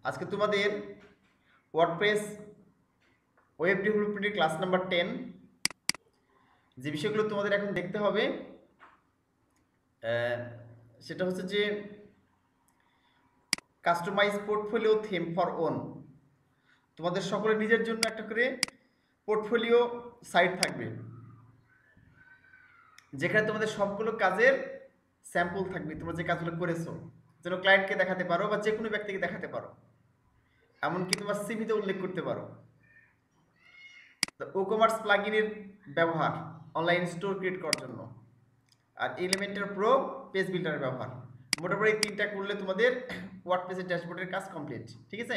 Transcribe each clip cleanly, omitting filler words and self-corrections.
আজকে তোমাদের WordPress web ডেভেলপমেন্টের ক্লাস নাম্বার 10। যে বিষয়গুলো তোমাদের এখন দেখতে হবে সেটা হচ্ছে যে customise portfolio theme for own. তোমাদের সকলের নিজের জন্য একটা করে পোর্টফোলিও সাইট থাকবে, যেখানে তোমাদের সবগুলো কাজের স্যাম্পল থাকবে, তোমরা যে কাজগুলো করেছো যেন ক্লায়েন্টকে দেখাতে পারো বা যে কোনো ব্যক্তিকে দেখাতে পারো, এমনকি তোমার সিভিতে উল্লেখ করতে পারো। ই কমার্স প্লাগইনের ব্যবহার অনলাইন স্টোর ক্রিয়েট করার জন্য, আর এলিমেন্টার প্রো পেজ বিল্ডারের ব্যবহার। মোটামুটি এই তিনটা করলে তোমাদের ওয়ার্ডপ্রেসের ড্যাশবোর্ডের কাজ কমপ্লিট। ঠিক আছে,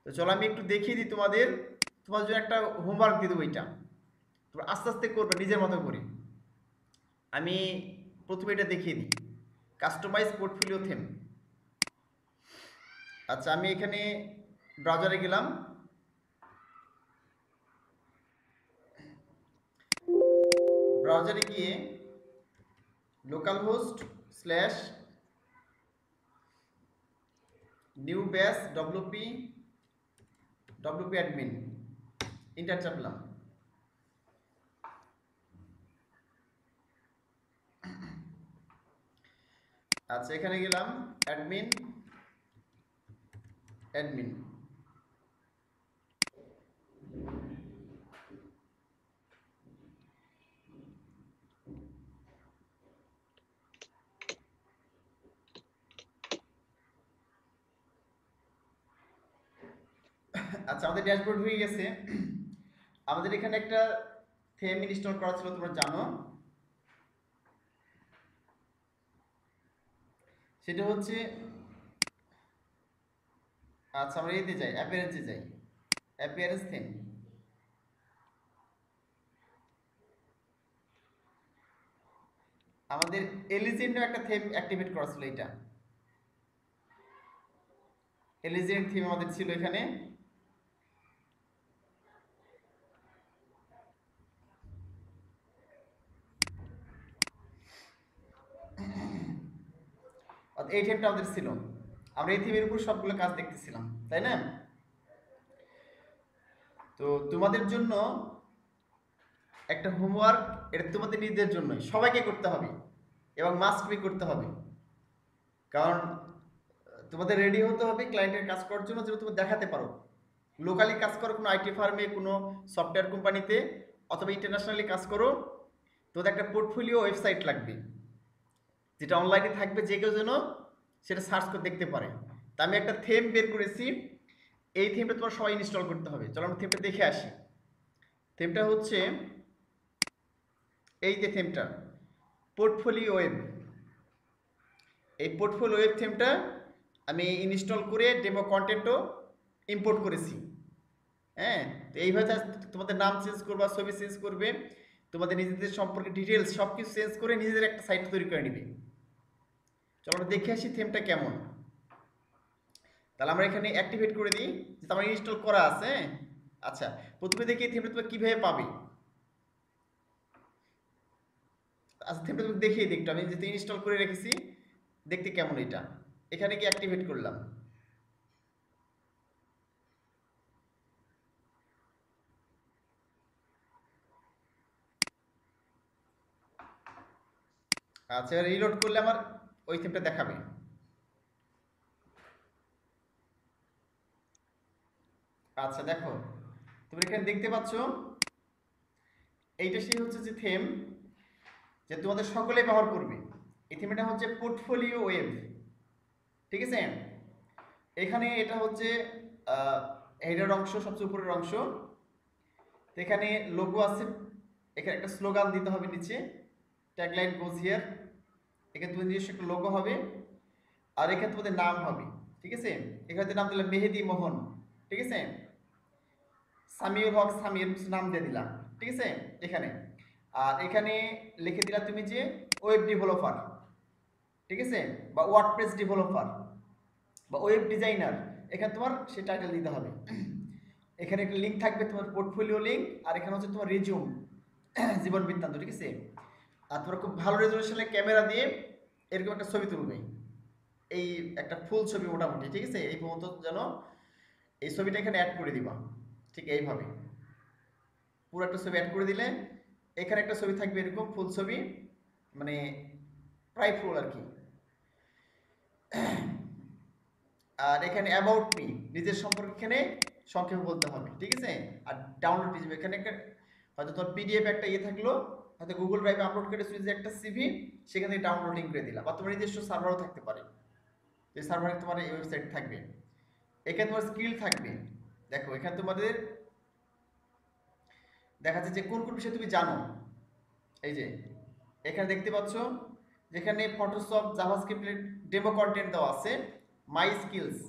তো চলো আমি একটু দেখিয়ে দিই তোমাদের জন্য একটা হোমওয়ার্ক দিয়ে দেবো। এইটা তোমরা আস্তে আস্তে করবে নিজের মতো করে। আমি প্রথমে এটা দেখিয়ে দিই, কাস্টমাইজ পোর্টফোলিও থিম। আচ্ছা, আমি এখানে ব্রাউজারে গেলাম, ব্রাউজারে গিয়ে লোকাল হোস্ট স্ল্যাশ নিউ ব্যাস ডব্লিউপি অ্যাডমিন ইন্টার চাপলাম। আচ্ছা, এখানে গেলাম অ্যাডমিন আচ্ছা, আমাদের ড্যাশবোর্ড হয়ে গেছে। আমাদের এখানে একটা থিম ইনস্টল করা ছিল, তোমরা জানো। সেটা হচ্ছে, আচ্ছা আমরা এতে যাই, অ্যাপিয়ারেন্সে যাই, অ্যাপিয়ারেন্স থিম। আমাদের এলিজেন্ডও একটা থিম অ্যাক্টিভেট করা ছিল। এটা এলিজেন্ড থিম আমাদের ছিল এখানে। এই থিমটা আমাদের ছিল, আমরা এই থিমের উপর সবগুলো কাজ দেখতেছিলাম, তাই না? তো তোমাদের জন্য একটা হোমওয়ার্ক, এটা তোমাদের নিজেদের জন্যই, সবাইকে করতে হবে এবং মাস্ট বি করতে হবে। কারণ তোমাদের রেডি হতে হবে ক্লায়েন্টের কাজ করার জন্য, যেন তুমি দেখাতে পারো লোকালি কাজ করো কোনো আইটি ফার্মে, কোনো সফটওয়্যার কোম্পানিতে, অথবা ইন্টারন্যাশনালি কাজ করো, তোমাদের একটা পোর্টফোলিও ওয়েবসাইট লাগবে, যেটা অনলাইনে থাকবে, যে কেউ যেন সেটা সার্চ করে দেখতে পারে। তা আমি একটা থিম বের করেছি, এই থিমটা তোমার সবাই ইনস্টল করতে হবে। চলো আমরা থিমটা দেখে আসি। থিমটা হচ্ছে এই যে থিমটা, পোর্টফোলিও ওয়েব। এই পোর্টফোলিও ওয়েব থিমটা আমি ইনস্টল করে ডেমো কন্টেন্টও ইম্পোর্ট করেছি। হ্যাঁ, তো এইভাবে তোমাদের নাম চেঞ্জ করবে, ছবি চেঞ্জ করবে, তোমাদের নিজেদের সম্পর্কে ডিটেলস সব কিছু চেঞ্জ করে নিজেদের একটা সাইট তৈরি করে নিবে। চলো আমরা দেখে আসি থিমটা কেমন। তাহলে আমরা এখানে অ্যাক্টিভেট করে দিই, যেটা আমার ইনস্টল করা আছে। আচ্ছা, প্রথমে দেখি এই থিমটা তুমি কীভাবে পাবে। আচ্ছা, থিমটা তুমি দেখিয়ে দিই একটু, আমি যেহেতু ইনস্টল করে রেখেছি, দেখতে কেমন এটা। এখানে কি অ্যাক্টিভেট করলাম। আচ্ছা, রিলোড করলে আমার ওই থিমটা দেখাবে। আচ্ছা দেখো, তুমি এখানে দেখতে পাচ্ছ, এইটা সেই হচ্ছে যে থিম, যে তোমাদের সকলে ব্যবহার করবে। এই থিমটা হচ্ছে পোর্টফোলিও ওয়েব। ঠিক আছে, এখানে এটা হচ্ছে হেডার অংশ, সবচেয়ে উপরের অংশ। তো এখানে লোগো আছে, এখানে একটা স্লোগান দিতে হবে নিচে, ট্যাগলাইন গোজ হিয়ার। এখানে তোমাদের নিজস্ব একটা লোগো হবে, আর এখানে তোমাদের নাম হবে। ঠিক আছে, এখানে নাম দিলাম মেহেদি মোহন। ঠিক আছে, সামিউল হক সামির নাম দিয়ে দিলাম। ঠিক আছে, এখানে আর এখানে লিখে দিলা তুমি যে ওয়েব ডেভেলপার। ঠিক আছে, বা ওয়ার্ডপ্রেস ডেভেলপার বা ওয়েব ডিজাইনার, এখানে তোমার সে টাইটেল দিতে হবে। এখানে একটা লিঙ্ক থাকবে, তোমার পোর্টফোলিও লিঙ্ক, আর এখানে হচ্ছে তোমার রিজিউম, জীবন বৃত্তান্ত। ঠিক আছে, আর তোমরা খুব ভালো রেজলিউশনে ক্যামেরা দিয়ে এরকম একটা ছবি তুলবে। এই একটা ফুল ছবি মোটামুটি, ঠিক আছে, এই পর্যন্ত যেন এই ছবিটা এখানে অ্যাড করে দিবা, ঠিক এইভাবে পুরো একটা ছবি অ্যাড করে দিলে এখানে একটা ছবি থাকবে এরকম ফুল ছবি, মানে প্রায় ফুল আর কি। আর এখানে অ্যাবাউট মি, নিজের সম্পর্কে এখানে সংক্ষেপে বলতে হবে, ঠিক আছে। আর ডাউনলোড হিসেবে এখানে একটা হয়তো তোমার পিডিএফ একটা ইয়ে থাকলো, হয়তো গুগল ড্রাইভে আপলোড করে যে একটা সিভি সেখান থেকে ডাউনলোডিং করে দিলা, বা তোমার নিজস্ব সার্ভারও থাকতে পারে, এই সার্ভারে তোমার এই ওয়েবসাইট থাকবে। এখানে তোমার স্কিল থাকবে, দেখো এখানে তোমাদের দেখা যাচ্ছে যে কোন কোন বিষয় তুমি জানো। এই যে এখানে দেখতে পাচ্ছ যেখানে ফটোশপ জাভাস্ক্রিপ্টের ডেমো কন্টেন্ট দেওয়া আছে, মাই স্কিলস।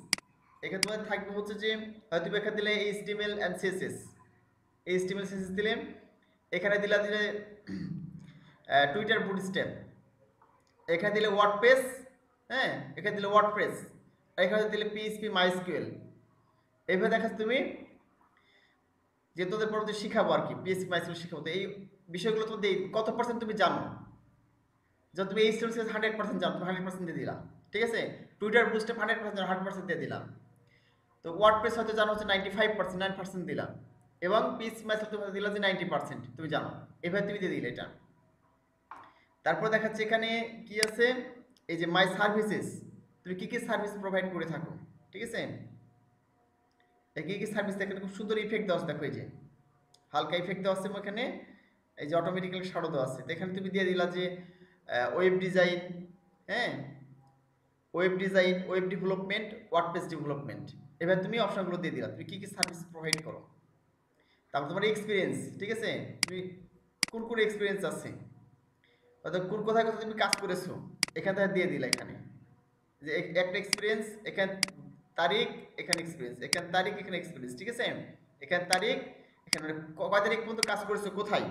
এখানে তোমাদের থাকবে হচ্ছে যে হয়তো এখানে দিলে HTML and CSS, HTML CSS দিলে, এখানে দিলে টুইটার বুটস্ট্র্যাপ, এখানে দিলে ওয়ার্ডপ্রেস, হ্যাঁ এখানে দিলে ওয়ার্ডপ্রেস, এখানে দিলে পিএইচপি মাইস্কুয়েল। এইভাবে দেখাচ্ছ তুমি যে তোদের পরবর্তী শিখাবো আর কি, পিএইচপি মাইস্কুয়েল শিখাবো। তো এই বিষয়গুলো তোমাদের কত পার্সেন্ট তুমি জানো, যখন তুমি এইচটিএমএল সিএসএস 100% জানো, তুমি 100% দিয়ে দিলা, ঠিক আছে। টুইটার বুস্টে 100% জানো, 100% দিয়ে দিলাম। তো ওয়ার্ডপ্রেস হয়তো জানো হচ্ছে 95%, 9% দিলাম, এবং পিএইচপি মাইস্কুয়েল তুমি দিলা যে 90% তুমি জানো, এভাবে তুমি দিয়ে দিলে এটা। তারপর দেখাচ্ছে এখানে কি আছে, এই যে মাই সার্ভিসেস, তুমি কি কি সার্ভিস প্রোভাইড করে থাকো, ঠিক আছে। কি কি সার্ভিস দেখেন, খুব সুন্দর ইফেক্ট দেওয়া আছে, দেখো এই যে হালকা ইফেক্ট দেওয়া আছে এখানে, এই যে অটোমেটিক্যালি শাডো দেওয়া আছে। তো এখানে তুমি দিয়ে দিলা যে ওয়েব ডিজাইন, হ্যাঁ web design, web development, WordPress development, এবার তুমি অপশনগুলো দিয়ে দিলা তুমি কি কি সার্ভিস প্রোভাইড করো। তারপর তোমার এক্সপিরিয়েন্স, ঠিক আছে, তুমি কোন কোন এক্সপিরিয়েন্স আছে, অর্থাৎ কোন কোথায় কোথায় তুমি কাজ করেছো এখান থেকে দিয়ে দিলা। এখানে যে একটা এক্সপিরিয়েন্স, এখানে তারিখ, এখানে এক্সপিরিয়েন্স, এখানে তারিখ, এখানে এক্সপিরিয়েন্স, ঠিক আছে। এখানে তারিখ, এখানে কয় তারিখ পর্যন্ত কাজ করেছো, কোথায়,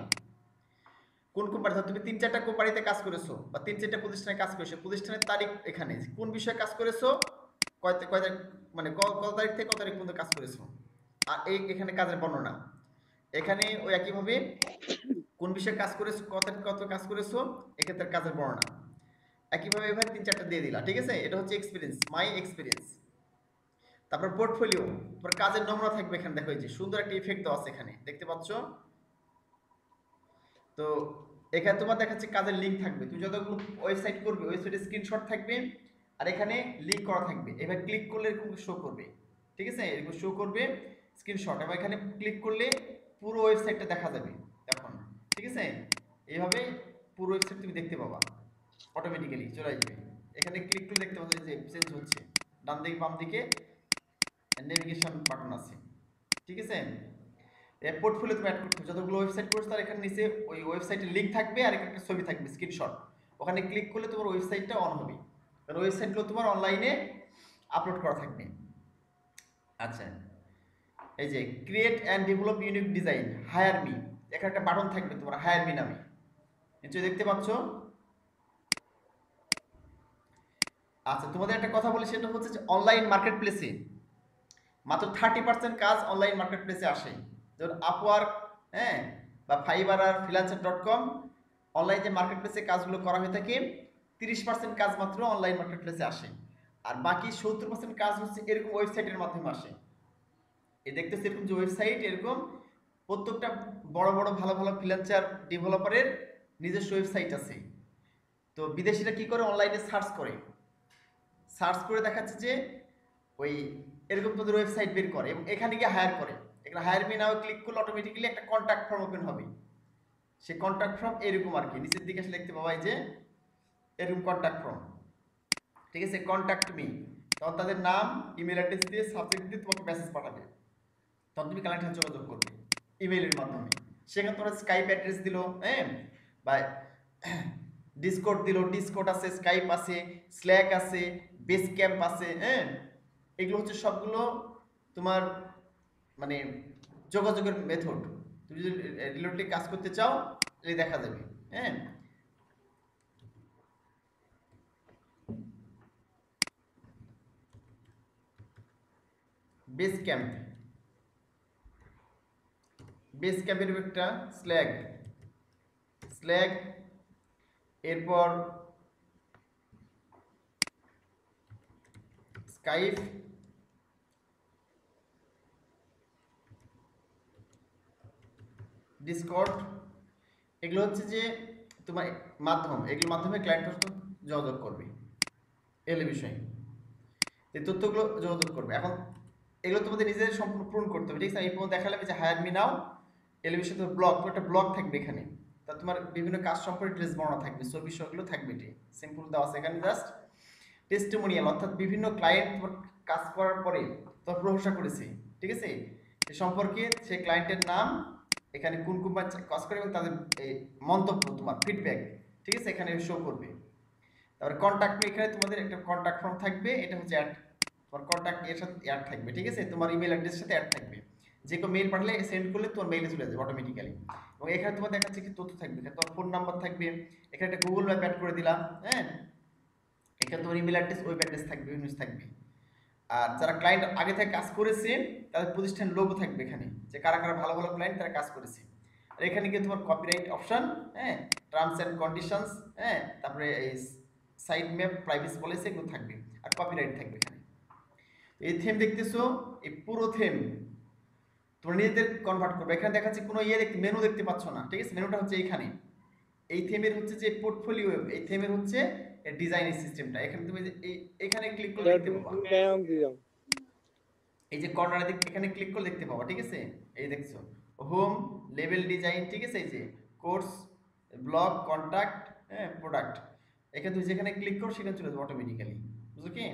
কোন কোম্পানি, তুমি 3-4টা কোম্পানিতে কাজ করেছো বা 3-4টা প্রতিষ্ঠানে কাজ করেছো, প্রতিষ্ঠানের তারিখ, এখানে কোন বিষয়ে কাজ করেছো, কয় কয় তারিখ, মানে কত তারিখ থেকে কত তারিখ পর্যন্ত কাজ করেছো। আর এই এখানে কাজের বর্ণনা, এখানে ওই একইভাবে কোন বিষয়ে কাজ করেছো, কত কত কাজ করেছো, এক্ষেত্রে কাজের বর্ণনা একইভাবে এভাবে 3-4টা দিয়ে দিলা, ঠিক আছে। এটা হচ্ছে এক্সপিরিয়েন্স, মাই এক্সপিরিয়েন্স। তারপর পোর্টফোলিও, তোমার কাজের নমুনা থাকবে এখানে, দেখো এই যে সুন্দর একটা ইফেক্ট দেওয়া আছে এখানে, দেখতে পাচ্ছ। তো এখানে তোমার দেখাচ্ছে কাজের লিঙ্ক থাকবে, তুমি যতগুলো ওয়েবসাইট করবে ওয়েবসাইটের স্ক্রিনশট থাকবে, আর এখানে লিঙ্ক করা থাকবে, এবার ক্লিক করলে এরকম শো করবে, ঠিক আছে, এরকম শো করবে স্ক্রিনশট, এবং এখানে ক্লিক করলে পুরো ওয়েবসাইটটা দেখা যাবে এখন, ঠিক আছে। এইভাবে পুরো ওয়েবসাইট তুমি দেখতে পাবা, অটোমেটিক্যালি চলে আসবে। এখানে ক্লিক করলে দেখতে পাচ্ছ যে চেঞ্জ হচ্ছে, ডান দিকে বাম দিকে নেভিগেশন বাটন আছে, ঠিক আছে। পোর্টফোলিও তুমি অ্যাড করতে হবে, যতগুলো ওয়েবসাইট করছো তার এখানে নিচে ওই ওয়েবসাইটের লিঙ্ক থাকবে, আর এখানে একটা ছবি থাকবে স্ক্রিনশট, ওখানে ক্লিক করলে তোমার ওয়েবসাইটটা অন হবে, কারণ ওয়েবসাইটগুলো তোমার অনলাইনে আপলোড করা থাকবে। আচ্ছা, এই যে create and develop unique design, higher me, এখানে একটা বাটন থাকবে তোমার হায়ার মি নামে, নিশ্চয়ই দেখতে পাচ্ছ। আচ্ছা, তোমাদের একটা কথা বলি, সেটা হচ্ছে যে অনলাইন মার্কেট প্লেসে মাত্র 30% কাজ অনলাইন মার্কেট প্লেসে আসে, যেমন আপওয়ার্ক, হ্যাঁ, বা ফাইবার আর ফ্রিল্যান্সার.com, অনলাইন যে মার্কেট প্লেসে কাজগুলো করা হয়ে থাকে 30% কাজ মাত্র অনলাইন মার্কেট প্লেসে আসে, আর বাকি 70% কাজ হচ্ছে এরকম ওয়েবসাইটের মাধ্যমে আসে। এ দেখতেছি এরকম যে ওয়েবসাইট, এরকম প্রত্যেকটা বড় বড় ভালো ভালো ফ্রিল্যান্সার ডেভেলপারের নিজস্ব ওয়েবসাইট আছে। তো বিদেশিরা কি করে, অনলাইনে সার্চ করে, সার্চ করে দেখাচ্ছে যে ওই এরকম তোদের ওয়েবসাইট বের করে, এবং এখানে গিয়ে হায়ার করে। এখানে হায়ার মি নাও ক্লিক করলে অটোমেটিক্যালি একটা কন্ট্যাক্ট ফর্ম ওপেন হবে, সেই কন্ট্যাক্ট ফর্ম এরকম আর কি, নিচের দিকে আসলে দেখতে পাবা যে এরকম কন্ট্যাক্ট ফর্ম, ঠিক আছে, কন্ট্যাক্ট মি, তখন তাদের নাম, ইমেল অ্যাড্রেস দিয়ে সাবজেক্ট দিয়ে তোমাকে মেসেজ পাঠাবে, তখন তুমি কানেক্ট যোগাযোগ করবে ইমেলের মাধ্যমে। সেখানে তোমরা স্কাইপ অ্যাড্রেস দিলো, হ্যাঁ, বা ডিসকর্ড দিল, ডিসকর্ড আছে, স্কাইপ আছে, স্ল্যাক আছে, বেস ক্যাম্প আছে, হ্যাঁ, এগুলো হচ্ছে সবগুলো তোমার মানে যোগাযোগের মেথড। তুমি যদি রিলেটেডলি কাজ করতে চাও তাহলে দেখা যাবে, হ্যাঁ। বেস ক্যাম্প, বেস ক্যাম্পের একটা স্ল্যাগ, স্ল্যাগ, এরপর স্কাইপ, ডিসকর্ড, এগুলো হচ্ছে যে তোমার মাধ্যম, এগুলোর মাধ্যমে ক্লায়েন্টের সাথে যোগাযোগ করবে এগুলো বিষয়ে, এই তথ্যগুলো যোগাযোগ করবে। এখন এগুলো তোমাদের নিজেদের সম্পূর্ণ পূরণ করতে হবে, ঠিক আছে? এই পর্যন্ত দেখালাম যে হায়ার মি নাও, এগুলো বিষয়ে তোমার ব্লগ, একটা ব্লগ থাকবে এখানে, তা তোমার বিভিন্ন কাজ সম্পর্কে ডিটেলস বর্ণনা থাকবে, সব বিষয়গুলো থাকবে, এটি সিম্পল দেওয়া আছে এখানে। জাস্ট টেস্টিমোনিয়াল, অর্থাৎ বিভিন্ন ক্লায়েন্ট তোমার কাজ করার পরে তোমার প্রশংসা করেছে, ঠিক আছে, এ সম্পর্কে সেই ক্লায়েন্টের নাম, এখানে কোন কোম্পানি কাজ করে এবং তাদের এই মন্তব্য, তোমার ফিডব্যাক, ঠিক আছে, এখানে শো করবে। তারপরে কন্ট্যাক্ট, এখানে তোমাদের একটা কন্ট্যাক্ট ফর্ম থাকবে, এটা হচ্ছে অ্যাড, তোমার কন্ট্যাক্ট এর সাথে অ্যাড থাকবে, ঠিক আছে, তোমার ইমেল অ্যাড্রেসের সাথে অ্যাড থাকবে, যে কোনো মেইল পাঠালে সেন্ড করলে তোমার মেইলে চলে যাবে অটোমেটিক্যালি। এবং এখানে তোমার দেখাচ্ছে কি তথ্য থাকবে, এখানে তোমার ফোন নাম্বার থাকবে, এখানে একটা গুগল ম্যাপ অ্যাড করে দিলাম, হ্যাঁ, এখানে তোমার ইমেল অ্যাড্রেস, ওয়েব অ্যাড্রেস থাকবে, নিউজ থাকবে। আর যারা ক্লায়েন্ট আগে থেকে কাজ করেছে তাদের প্রতিষ্ঠান লোগো থাকবে এখানে, যে কারা কারা ভালো ভালো ক্লায়েন্ট তারা কাজ করেছে। আর এখানে গিয়ে তোমার কপিরাইট অপশন, হ্যাঁ, টার্মস অ্যান্ড কন্ডিশনস, হ্যাঁ, তারপরে এই সাইট ম্যাপ, প্রাইভেসি পলিসি, এগুলো থাকবে, আর কপিরাইট থাকবে এখানে। এই থিম দেখতেছো, এই পুরো থিম তোমরা নিজেদের কনভার্ট করবে। এখানে দেখাচ্ছে কোনো মেনু দেখতে পাচ্ছ না, ঠিক আছে, মেনুটা হচ্ছে এইখানে। এই থিমের হচ্ছে যে পোর্টফোলিও, এই থিমের হচ্ছে ডিজাইনের সিস্টেমটা, এখানে তুমি এখানে ক্লিক করলে দেখতে পাবা, এই যে কর্নারে দিক এখানে ক্লিক করলে দেখতে পাবা, ঠিক আছে, এই দেখছো হোম, লেভেল ডিজাইন, ঠিক আছে, এই যে কোর্স, ব্লগ, কন্টাক্ট, হ্যাঁ, প্রোডাক্ট, এখানে তুমি যেখানে ক্লিক করো সেখানে চলে যাবে অটোমেটিক্যালি, বুঝছো কি?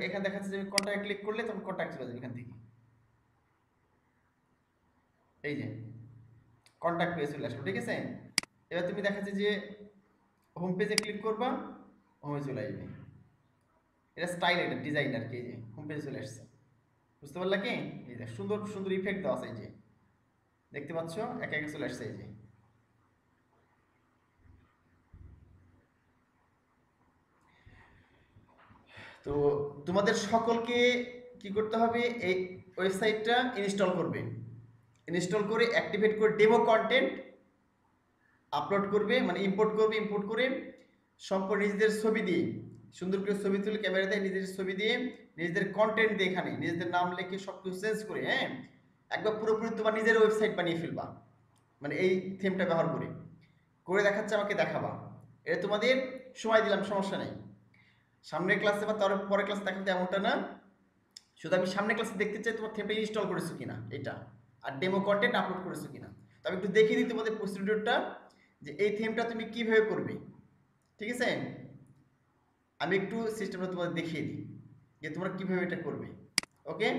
এখানে দেখাচ্ছে যে কন্টাক্ট ক্লিক করলে তখন কন্টাক্ট চলে যাবে এখান থেকে, এই যে কন্টাক্ট পেয়ে চলে আসবে, ঠিক আছে। এবার তুমি দেখাচ্ছে যে হোম পেজে ক্লিক করবা, হোমে চলে আসবে, এটা স্টাইল, এটা ডিজাইন আর কি, এই যে হোম পেজে চলে আসছে, বুঝতে পারলা কি? এই যে সুন্দর সুন্দর ইফেক্ট দেওয়া আছে, এই যে দেখতে পাচ্ছ একে একে চলে আসছে, এই যে। তো তোমাদের সকলকে কি করতে হবে, এই ওয়েবসাইটটা ইনস্টল করবে, ইনস্টল করে অ্যাক্টিভেট করে ডেমো কন্টেন্ট আপলোড করবে, মানে ইম্পোর্ট করবে, ইম্পোর্ট করে সম্পূর্ণ নিজেদের ছবি দিয়ে, সুন্দর করে ছবি তুলে ক্যামেরা দিয়ে নিজেদের ছবি দিয়ে, নিজেদের কন্টেন্ট দিয়ে, এখানে নিজেদের নাম লিখে সব কিছু চেঞ্জ করে, হ্যাঁ, একবার পুরোপুরি তোমার নিজের ওয়েবসাইট বানিয়ে ফেলবা, মানে এই থিমটা ব্যবহার করে করে দেখাচ্ছে, আমাকে দেখাবা। এটা তোমাদের সময় দিলাম, সমস্যা নেই, সামনের ক্লাসে বা তার পরের ক্লাসে দেখাতে এমনটা না, শুধু আমি সামনের ক্লাসে দেখতে চাই তোমার থিমটা ইনস্টল করেছো কিনা এটা, আর ডেমো কন্টেন্ট আপলোড করেছো কিনা। তো আমি একটু দেখিয়ে দিই তোমাদের প্রসিডিউরটা, যে এই থিমটা তুমি কিভাবে করবে, ঠিক আছে, আমি একটু সিস্টেমটা তোমাদের দেখিয়ে দিই যে তোমরা কিভাবে এটা করবে, ওকে।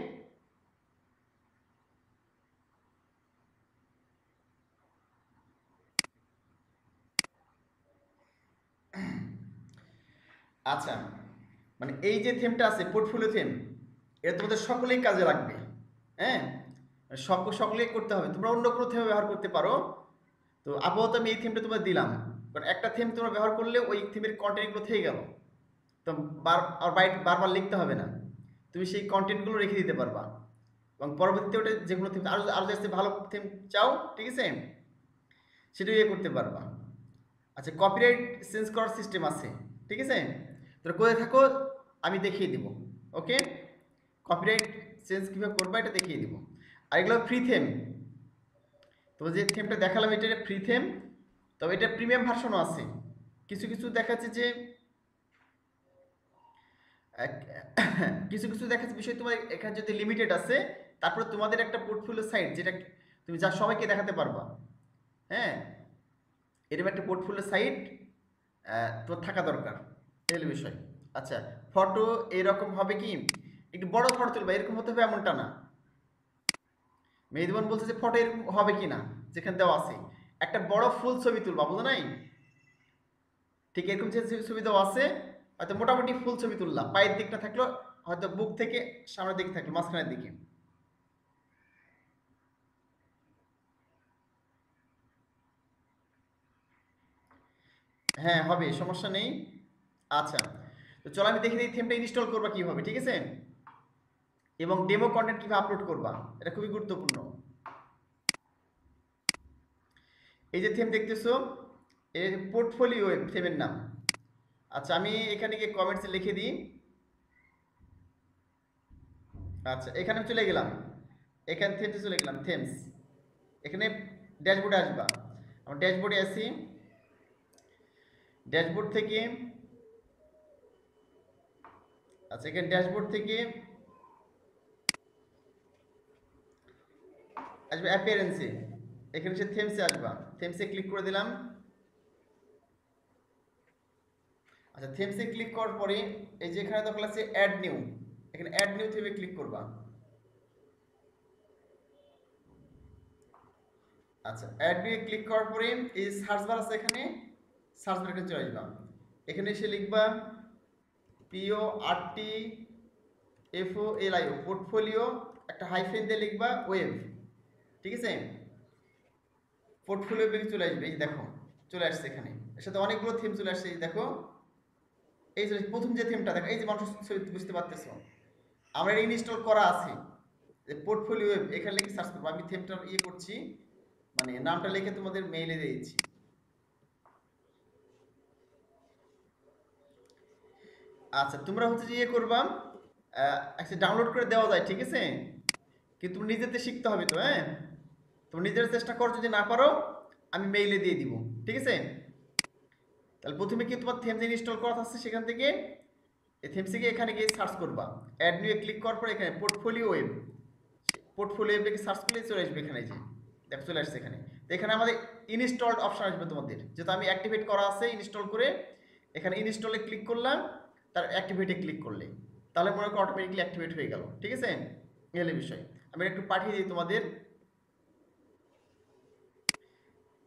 আচ্ছা, মানে এই যে থিমটা আছে পোর্টফোলিও থিম, এটা তোমাদের সকলেই কাজে লাগবে, হ্যাঁ, সকলেই করতে হবে, তোমরা অন্য কোনো থিম ব্যবহার করতে পারো। তো আপাতত আমি এই থিমটা তোমাদের দিলাম, কারণ একটা থিম তোমরা ব্যবহার করলে ওই থিমের কন্টেন্টগুলো থেকে গেল, তো বারবার লিখতে হবে না, তুমি সেই কন্টেন্টগুলো রেখে দিতে পারবা, এবং পরবর্তীতে ওটা যে কোনো থিম আরও আরও যাতে ভালো থিম চাও, ঠিক আছে, সেটা ইয়ে করতে পারবা। আচ্ছা, কপিরাইট চেঞ্জ করার সিস্টেম আছে, ঠিক আছে, তোমরা করে থাকো, আমি দেখিয়ে দিব, ওকে। কপিরাইট চেঞ্জ কীভাবে করবা এটা দেখিয়ে দিব। আর এগুলো ফ্রি থিম, তো যে থিমটা দেখালাম এটা ফ্রি থিম, তবে এটা প্রিমিয়াম ভার্সনও আছে, কিছু কিছু দেখাচ্ছে যে কিছু কিছু দেখাচ্ছে বিষয় তোমার এখানে যদি লিমিটেড আছে, তারপরে তোমাদের একটা পোর্টফোলিও সাইট যেটা তুমি যা সবাইকে দেখাতে পারবা, হ্যাঁ, এরকম একটা পোর্টফোলিও সাইট তোমার থাকা দরকার, এই বিষয়। আচ্ছা, ফটো এরকম হবে কি, একটু বড় ফটো তুলবা, এরকম হতে হবে এমনটা না। মেহেদিবন বলছে যে ফটো এরকম হবে কি না, যেখানে দেওয়া আছে একটা বড় ফুল ছবি তুলবা, বুঝো নাই, ঠিক এরকম যে ছবি দেওয়া আছে, হয়তো মোটামুটি ফুল ছবি তুললাম, পায়ের দিকটা থাকলো, হয়তো বুক থেকে সামনের দিকে থাকলো, মাঝখানের দিকে, হ্যাঁ হবে, সমস্যা নেই। আচ্ছা, তো চলো আমি দেখে দিই থিমটা ইনস্টল করবা কিভাবে, ঠিক আছে, এবং ডেমো কন্টেন্ট কিভাবে আপলোড করবা, এটা খুবই গুরুত্বপূর্ণ। এই যে থিম দেখতেছো, এই পোর্টফোলিও থিমের নাম। আচ্ছা, আমি এখানে গিয়ে কমেন্টসে লিখে দিই, আচ্ছা, এখানে চলে গেলাম, এখান থেকে চলে গেলাম থেমস, এখানে ড্যাশবোর্ডে আসবা। আমার ড্যাশবোর্ডে আসি, ড্যাশবোর্ড থেকে আচ্ছা এখানে ড্যাশবোর্ড থেকে আসবে অ্যাপিয়ারেন্সে, এখানে সে থেমসে আসবা, থেমসে ক্লিক করে দিলাম। আচ্ছা, থেমসে ক্লিক করার পরে এই যে এখানে দরকার আছে অ্যাড নিউ, এখানে অ্যাড নিউ থেমে ক্লিক করবা। আচ্ছা, অ্যাড নিউ ক্লিক করার পরে এই সার্চ বার আছে, এখানে সার্চ বারে চলে আসবা, এখানে এসে লিখবা PORTFOLIO পোর্টফোলিও, একটা হাইফেন দিয়ে লিখবা ওয়েব, ঠিক আছে? পোর্টফোলিও লিখে চলে আসবে, এই দেখো চলে আসছে, এখানে এর সাথে অনেকগুলো থিম চলে আসছে, এই দেখো এই যে প্রথম যে থিমটা দেখো, এই যে মানুষ ছবি বুঝতে পারতেছো আমরা এটা ইনস্টল করা আছে, যে পোর্টফোলিও ওয়েব, এখানে লিখে সার্চ করবো। আমি থিমটা করছি, মানে নামটা লিখে তোমাদের মেইলে দিয়েছি। আচ্ছা, তোমরা হচ্ছে যে করবা, একটা ডাউনলোড করে দেওয়া যায়, ঠিক আছে, কিন্তু তুমি নিজেতে শিখতে হবে তো, হ্যাঁ, তুমি নিজের চেষ্টা করো, যদি না পারো আমি মেইলে দিয়ে দিব, ঠিক আছে? তাহলে প্রথমে কি তোমার থেমস ইনস্টল করা আছে, সেখান থেকে এই থেমসে গিয়ে এখানে গিয়ে সার্চ করবা, অ্যাড নিউ ক্লিক করার পর এখানে পোর্টফোলিও ওয়েব, পোর্টফোলিও ওয়েবকে সার্চ করলে চলে আসবে, এখানে যে দেখো চলে আসছে এখানে। তো এখানে আমাদের ইনস্টলড অপশন আসবে তোমাদের, যেহেতু আমি অ্যাক্টিভেট করা আছে ইনস্টল করে, এখানে ইনস্টলে ক্লিক করলাম, তার অ্যাক্টিভেটে ক্লিক করলে তাহলে মনে করো অটোমেটিকলি অ্যাক্টিভেট হয়ে গেল, ঠিক আছে? এই হলো বিষয়। আমি একটু পাঠিয়ে দিই তোমাদের,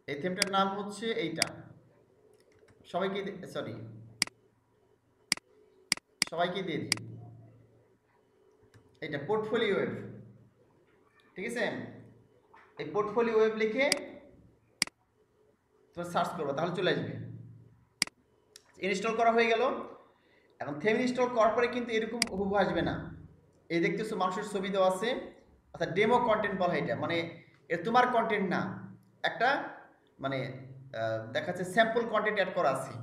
এই থিমটার নাম হচ্ছে এইটা, সবাইকে সরি সবাইকে দিয়ে দিই, এইটা পোর্টফোলিও ওয়েব, ঠিক আছে? এই পোর্টফোলিও ওয়েব লিখে তোমরা সার্চ করবো, তাহলে চলে আসবে। ইনস্টল করা হয়ে গেল। এখন থেম ইনস্টল করার পরে কিন্তু এরকম হুবহু আসবে না, এই দেখতেছো মানুষের ছবি দেওয়া আছে, অর্থাৎ ডেমো কন্টেন্ট বলা হয় এটা, মানে এটা তোমার কন্টেন্ট না, একটা মানে দেখা যাচ্ছে স্যাম্পল কন্টেন্ট অ্যাড করা আছে।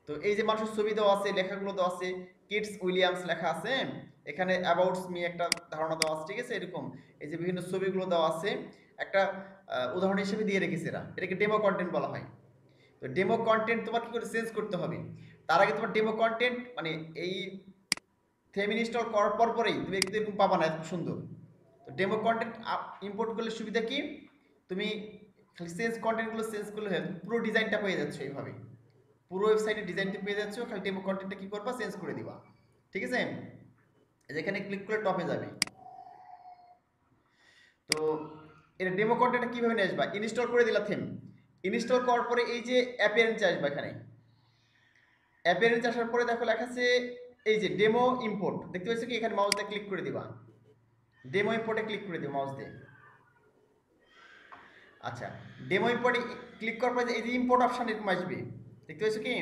তো এই যে মানুষের ছবি দেওয়া আছে, লেখাগুলো দেওয়া আছে, কিডস উইলিয়ামস লেখা আছে, এখানে অ্যাবাউটস মি একটা ধারণা দেওয়া আছে, ঠিক আছে? এরকম এই যে বিভিন্ন ছবিগুলো দেওয়া আছে, একটা উদাহরণ হিসেবে দিয়ে রেখেছে এরা, এটাকে ডেমো কন্টেন্ট বলা হয়। তো ডেমো কন্টেন্ট তোমার কি করে চেঞ্জ করতে হবে, তার আগে তোমার ডেমো কন্টেন্ট মানে এই থেম ইনস্টল করার পরেই তুমি একটু এরকম পাবা না এত সুন্দর। তো ডেমো কন্টেন্ট ইম্পোর্ট করলে সুবিধা কি, তুমি খালি চেঞ্জ কন্টেন্টগুলো চেঞ্জ করলে হয়, পুরো ডিজাইনটা পেয়ে যাচ্ছ এইভাবে, পুরো ওয়েবসাইটের ডিজাইনটা পেয়ে যাচ্ছ, খালি ডেমো কন্টেন্টটা কি করবা, চেঞ্জ করে দিবা, ঠিক আছে? যেখানে ক্লিক করে টপে যাবে। তো এর ডেমো কন্টেন্টটা কীভাবে নিয়ে আসবা, ইনস্টল করে দিলা থিম, ইনস্টল করার পরে এই যে অ্যাপিয়ারেন্স আসবে, এখানে অ্যাপিয়ারেন্স আসার পরে দেখো লেখা আছে এই যে ডেমো ইম্পোর্ট, দেখতে পাচ্ছ কি, এখানে মাউস দিয়ে ক্লিক করে দিবা, ডেমো ইম্পোর্টে ক্লিক করে দিবা মাউস দিয়ে। আচ্ছা, ডেমো ইম্পোর্টে ক্লিক করার পরে এই যে ইম্পোর্ট অপশন এরকম আসবে, দেখতে পাচ্ছ কি?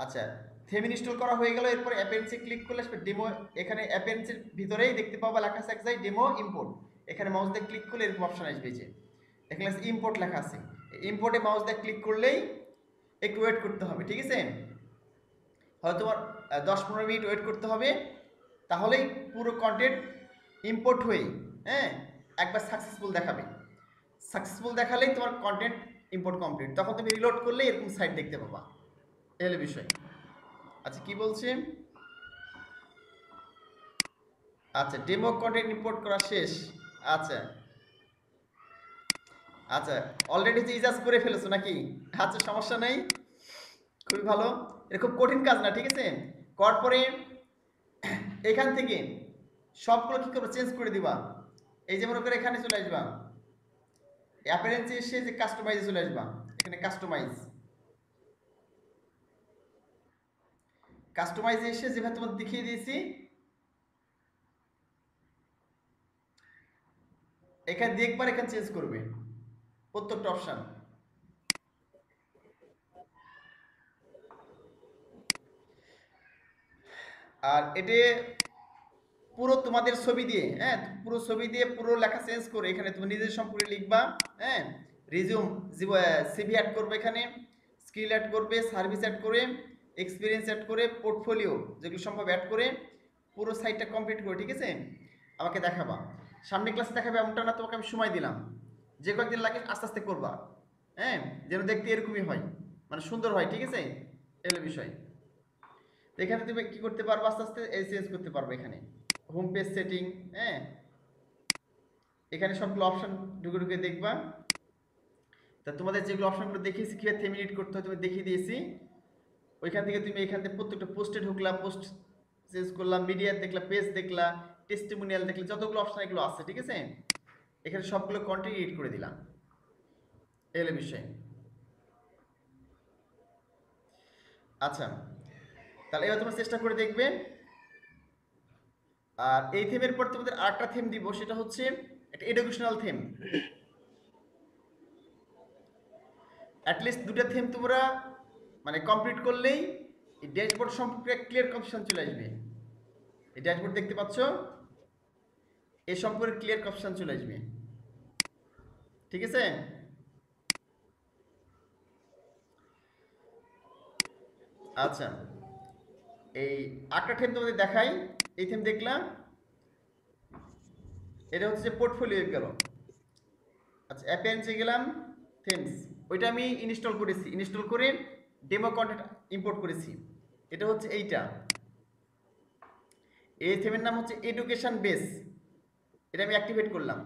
আচ্ছা, থেম ইনস্টল করা হয়ে গেল, এরপর অ্যাপিয়ারেন্সে ক্লিক করলে আসবে ডেমো, এখানে অ্যাপিয়ারেন্সের ভিতরেই দেখতে পাবা লেখা আছে এক জায়গায় ডেমো ইম্পোর্ট, এখানে মাউস দিয়ে ক্লিক করলে এরকম অপশন আসবে, যে এখানে ইম্পোর্ট লেখা আছে, ইম্পোর্টে মাউস দিয়ে ক্লিক করলেই একটু ওয়েট করতে হবে, ঠিক আছে? হয়তো তোমার 10-15 মিনিট ওয়েট করতে হবে, তাহলেই পুরো কন্টেন্ট ইম্পোর্ট হয়ে, হ্যাঁ, একবার সাকসেসফুল দেখাবে, সাকসেসফুল দেখালেই তোমার কন্টেন্ট ইম্পোর্ট কমপ্লিট, তখন তুমি রিলোড করলে এরকম সাইট দেখতে পাবা, এই হলো বিষয়। আচ্ছা, কি বলছে? আচ্ছা, ডেমো কন্টেন্ট ইম্পোর্ট করা শেষ। আচ্ছা আচ্ছা, অলরেডি যে ইজাজ করে ফেলেছো নাকি? আচ্ছা, সমস্যা নেই, খুবই ভালো, এটা খুব কঠিন কাজ না, ঠিক আছে? করার পরে এখান থেকে সবগুলো কি করবো, চেঞ্জ করে দিবা, এই যে মনে করে এখানে চলে আসবা, অ্যাপিয়ারেন্সে এসে যে কাস্টমাইজে চলে আসবা, এখানে কাস্টমাইজে এসে যেভাবে তোমাদের দেখিয়ে দিয়েছি, এখানে দেখবার এখানে চেঞ্জ করবে প্রত্যেকটা অপশন। আর এটা পুরো তোমাদের ছবি দিয়ে, হ্যাঁ, পুরো ছবি দিয়ে পুরো লেখা চেঞ্জ করে এখানে তুমি নিজের সম্পর্কে লিখবা, হ্যাঁ, রিজিউম, সিভি অ্যাড করবে, এখানে স্কিল অ্যাড করবে, সার্ভিস অ্যাড করে, এক্সপিরিয়েন্স অ্যাড করে, পোর্টফোলিও যেগুলো সম্ভব অ্যাড করে, পুরো সাইটটা কমপ্লিট করে, ঠিক আছে, আমাকে দেখাবা। সামনে ক্লাসে দেখাবে এমনটা না, তোমাকে আমি সময় দিলাম, যে কয়েকদিন লাগে আস্তে আস্তে করবা, হ্যাঁ, যেন দেখতে এরকমই হয়, মানে সুন্দর হয়, ঠিক আছে, এগুলো বিষয়। তো এখানে তুমি কি করতে পারবে, আস্তে আস্তে এই চেঞ্জ করতে পারবে। এখানে হোম পেজ সেটিং, হ্যাঁ, এখানে সবগুলো অপশন ঢুকে ঢুকে দেখবা। তা তোমাদের যেগুলো অপশনগুলো দেখিয়েছি কীভাবে থেম এডিট করতে হয় তুমি দেখিয়ে দিয়েছি। ওইখান থেকে তুমি এখান থেকে প্রত্যেকটা পোস্টে ঢুকলা, পোস্ট চেঞ্জ করলাম, মিডিয়া দেখলা, পেজ দেখলা, টেস্টিমোনিয়াল দেখলে, যতগুলো অপশন এগুলো আছে, ঠিক আছে, এখানে সবগুলো কন্টেন্ট এডিট করে দিলাম, এগুলো বিষয়। আচ্ছা, তাহলে এবার তোমরা চেষ্টা করে দেখবে। আর এই থিমের পর তোমাদের আরেকটা থিম দিব, সেটা হচ্ছে একটা এডুকেশনাল থিম। অ্যাটলিস্ট দুটো থিম তোমরা মানে কমপ্লিট করলেই এই ড্যাশবোর্ড সম্পর্কে ক্লিয়ার কনসেপশন চলে আসবে। এই ড্যাশবোর্ড দেখতে পাচ্ছ, এই সম্পর্কে ক্লিয়ার কনসেপশন চলে আসবে, ঠিক আছে। আচ্ছা, এই আরেকটা থিম তোমাদের দেখাই। এই থিম দেখলাম, এটা হচ্ছে পোর্টফোলিও গেল। আচ্ছা, অ্যাপেন্সে গেলাম, থিমস, ওইটা আমি ইনস্টল করেছি, ইনস্টল করে ডেমো কন্টেন্ট ইম্পোর্ট করেছি। এটা হচ্ছে এইটা, এই থিমের নাম হচ্ছে এডুকেশন বেস। এটা আমি অ্যাক্টিভেট করলাম,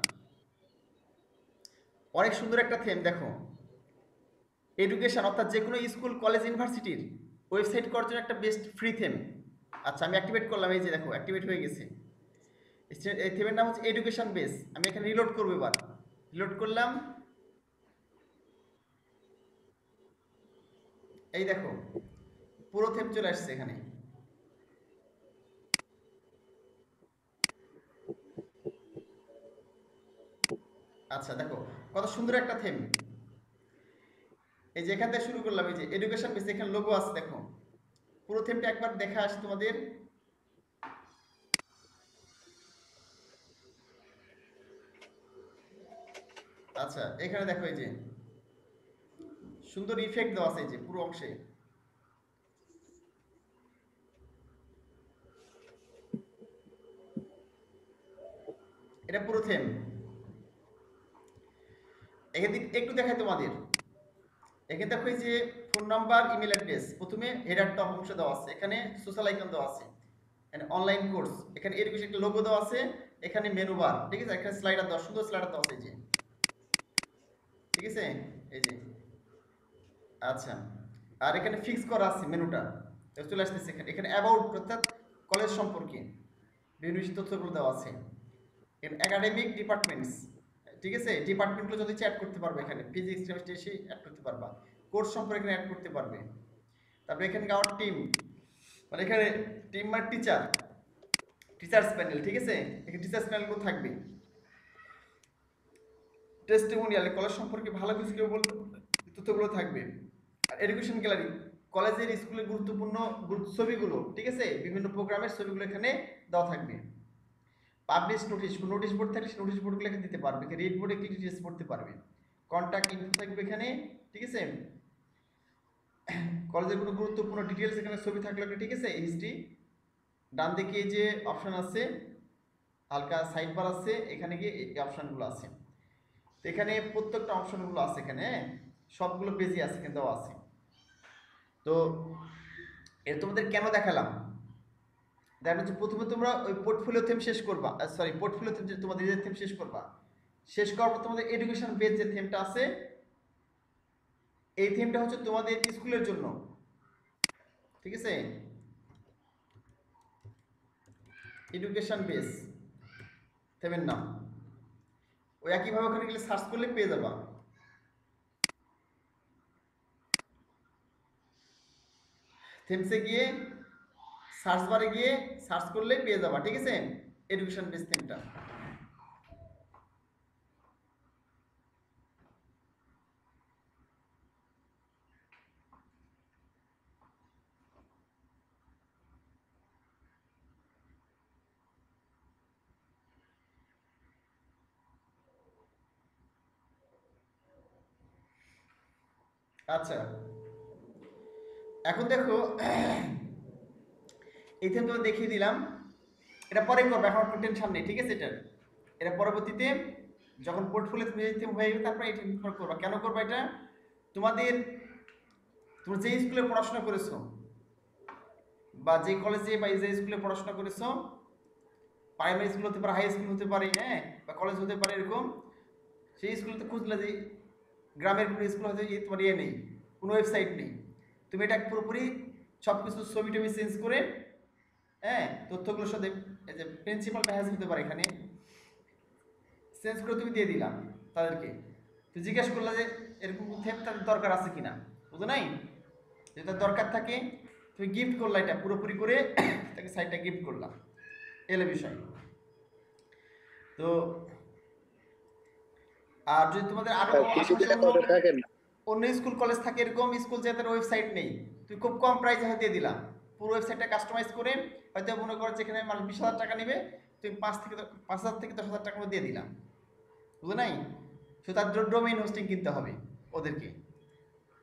অনেক সুন্দর একটা থিম দেখো। এডুকেশন অর্থাৎ যে কোনো স্কুল, কলেজ, ইউনিভার্সিটির ওয়েবসাইট করার জন্য একটা বেস্ট ফ্রি থিম। আচ্ছা, আমি অ্যাক্টিভেট করলাম, এই যে দেখো অ্যাক্টিভেট হয়ে গেছে। এই থিমের নাম হচ্ছে এডুকেশন বেস। আমি এখানে রিলোড করবো, এবার রিলোড করলাম, এই দেখো পুরো থিম চলে আসছে এখানে। আচ্ছা দেখো কত সুন্দর একটা থিম। এই যে এখান থেকে শুরু করলাম, এই যে এডুকেশন বেস, এখানে লোগো আছে দেখো। পুরো থিমটা একবার দেখা আসে তোমাদের। আচ্ছা, এখানে দেখো এই যে সুন্দর ইফেক্ট দেওয়া আছে, এই যে পুরো অংশে। এটা পুরো থিম। এখান থেকে একটু দেখাই তোমাদের। এখানে দেখো এই যে ফোন নাম্বার, ইমেল অ্যাড্রেস, প্রথমে হেডার টপ অংশ দেওয়া আছে, এখানে সোশ্যাল আইকন দেওয়া আছে, এখানে অনলাইন কোর্স, এখানে এডুকেশন একটা লোগো দেওয়া আছে, এখানে মেনু বার, ঠিক আছে, এখানে স্লাইডার দেওয়া, সুন্দর স্লাইডার দেওয়া আছে, এই যে, ঠিক আছে, এই যে। আচ্ছা, আর এখানে ফিক্স করা আছে মেনুটা, চলে আসতেছে এখানে। এখানে অ্যাবাউট অর্থাৎ কলেজ সম্পর্কে বিভিন্ন তথ্যগুলো দেওয়া আছে। এখানে একাডেমিক ডিপার্টমেন্টস, ঠিক আছে, ডিপার্টমেন্টগুলো যদি চ্যাট করতে পারবে, এখানে ফিজিক্স, কেমিস্ট্রি এসে অ্যাড করতে পারবা, কোর্স সম্পর্কে এখানে অ্যাড করতে পারবে। তারপরে এখানে আমার টিম, মানে এখানে টিম মানে টিচার, টিচার্স প্যানেল, ঠিক আছে, এখানে টিচার্স প্যানেলগুলো থাকবে। টেস্টিমোনিয়াল, কলেজ সম্পর্কে ভালো কিছু কেউ বলতে তথ্যগুলো থাকবে। আর এডুকেশন গ্যালারি, কলেজের স্কুলের গুরুত্বপূর্ণ ছবিগুলো, ঠিক আছে, বিভিন্ন প্রোগ্রামের ছবিগুলো এখানে দেওয়া থাকবে। পাবলিশ নোটিশ, নোটিশ বোর্ড থাকলে নোটিশ বোর্ডগুলো এখানে দিতে পারবে, রেড বোর্ডে ক্লিক ডিটেলস পড়তে পারবে। কন্ট্যাক্ট ইনফো থাকবে এখানে, ঠিক আছে, কলেজের কোনো গুরুত্বপূর্ণ ডিটেলস এখানে ছবি থাকলে, ঠিক আছে, হিস্ট্রি। ডান দিকে এই যে অপশন আছে, হালকা সাইড বার আছে, এখানে গিয়ে এই অপশনগুলো আছে। তো এখানে প্রত্যেকটা অপশনগুলো আছে এখানে, সবগুলো পেজই আছে, এখানে দেওয়া আছে। তো এর তোমাদের কেন দেখালাম, দেখা হচ্ছে প্রথমে তোমরা ওই পোর্টফোলিও থিম শেষ করবা, সরি পোর্টফোলিও থিম, যে তোমাদের নিজের থিম শেষ করবা, শেষ করার পর তোমাদের এডুকেশন বেস যে থিমটা আছে, এই থিমটা হচ্ছে তোমাদের স্কুলের জন্য, ঠিক আছে, এডুকেশন বেস থিমের নাম। ওই একইভাবে ওখানে গেলে সার্চ করলে পেয়ে যাবা। থিমসে গিয়ে সার্চ বারে গিয়ে সার্চ করলে পেয়ে যাবা, ঠিক আছে, এডুকেশন বেস থিমটা। আচ্ছা, এখন দেখো এই থিম তো দেখিয়ে দিলাম। এটা পরে করবে, এখন কোনো টেনশন নেই, ঠিক আছে? এটা পরবর্তীতে যখন পোর্টফোলিও তুমি থিম হয়ে যাবে তারপরে এটা করবা। কেন করবা এটা? তোমাদের তোমরা যে স্কুলে পড়াশোনা করেছো বা যে কলেজে বা যে স্কুলে পড়াশোনা করেছো, প্রাইমারি স্কুল হতে পারে, হাই স্কুল হতে পারে, হ্যাঁ, বা কলেজ হতে পারে, এরকম সেই স্কুলতে খুঁজলে যে গ্রামের কোনো স্কুল হয়তো তোমার নেই, কোনো ওয়েবসাইট নেই, তুমি এটা পুরোপুরি সব কিছু ছবি টবি চেঞ্জ করে, হ্যাঁ, তথ্যগুলোর সাথে এই যে প্রিন্সিপাল হ্যাজ হতে পারে এখানে চেঞ্জ করে তুমি দিয়ে দিলাম তাদেরকে। তো জিজ্ঞেস করলা যে এরকম থেম তাদের দরকার আছে কিনা, বুঝো নাই? যদি তার দরকার থাকে তুমি গিফট করলা, এটা পুরোপুরি করে তাকে সাইটটা গিফট করলাম, এলে বিষয়। তো আর যদি তোমাদের আরো অন্য স্কুল কলেজ থাকে, এরকম স্কুল যাদের ওয়েবসাইট নেই, তুমি খুব কম প্রাইসে হয়তো দিয়ে দিলাম, পুরো ওয়েবসাইটটা কাস্টমাইজ করে, হয়তো মনে করো যেখানে মানুষ 20,000 টাকা নেবে, তুমি 5,000 থেকে 10,000 টাকা দিয়ে দিলাম, বুঝো নাই? শুধু তার ডোমেইন হোস্টিং কিনতে হবে ওদেরকে,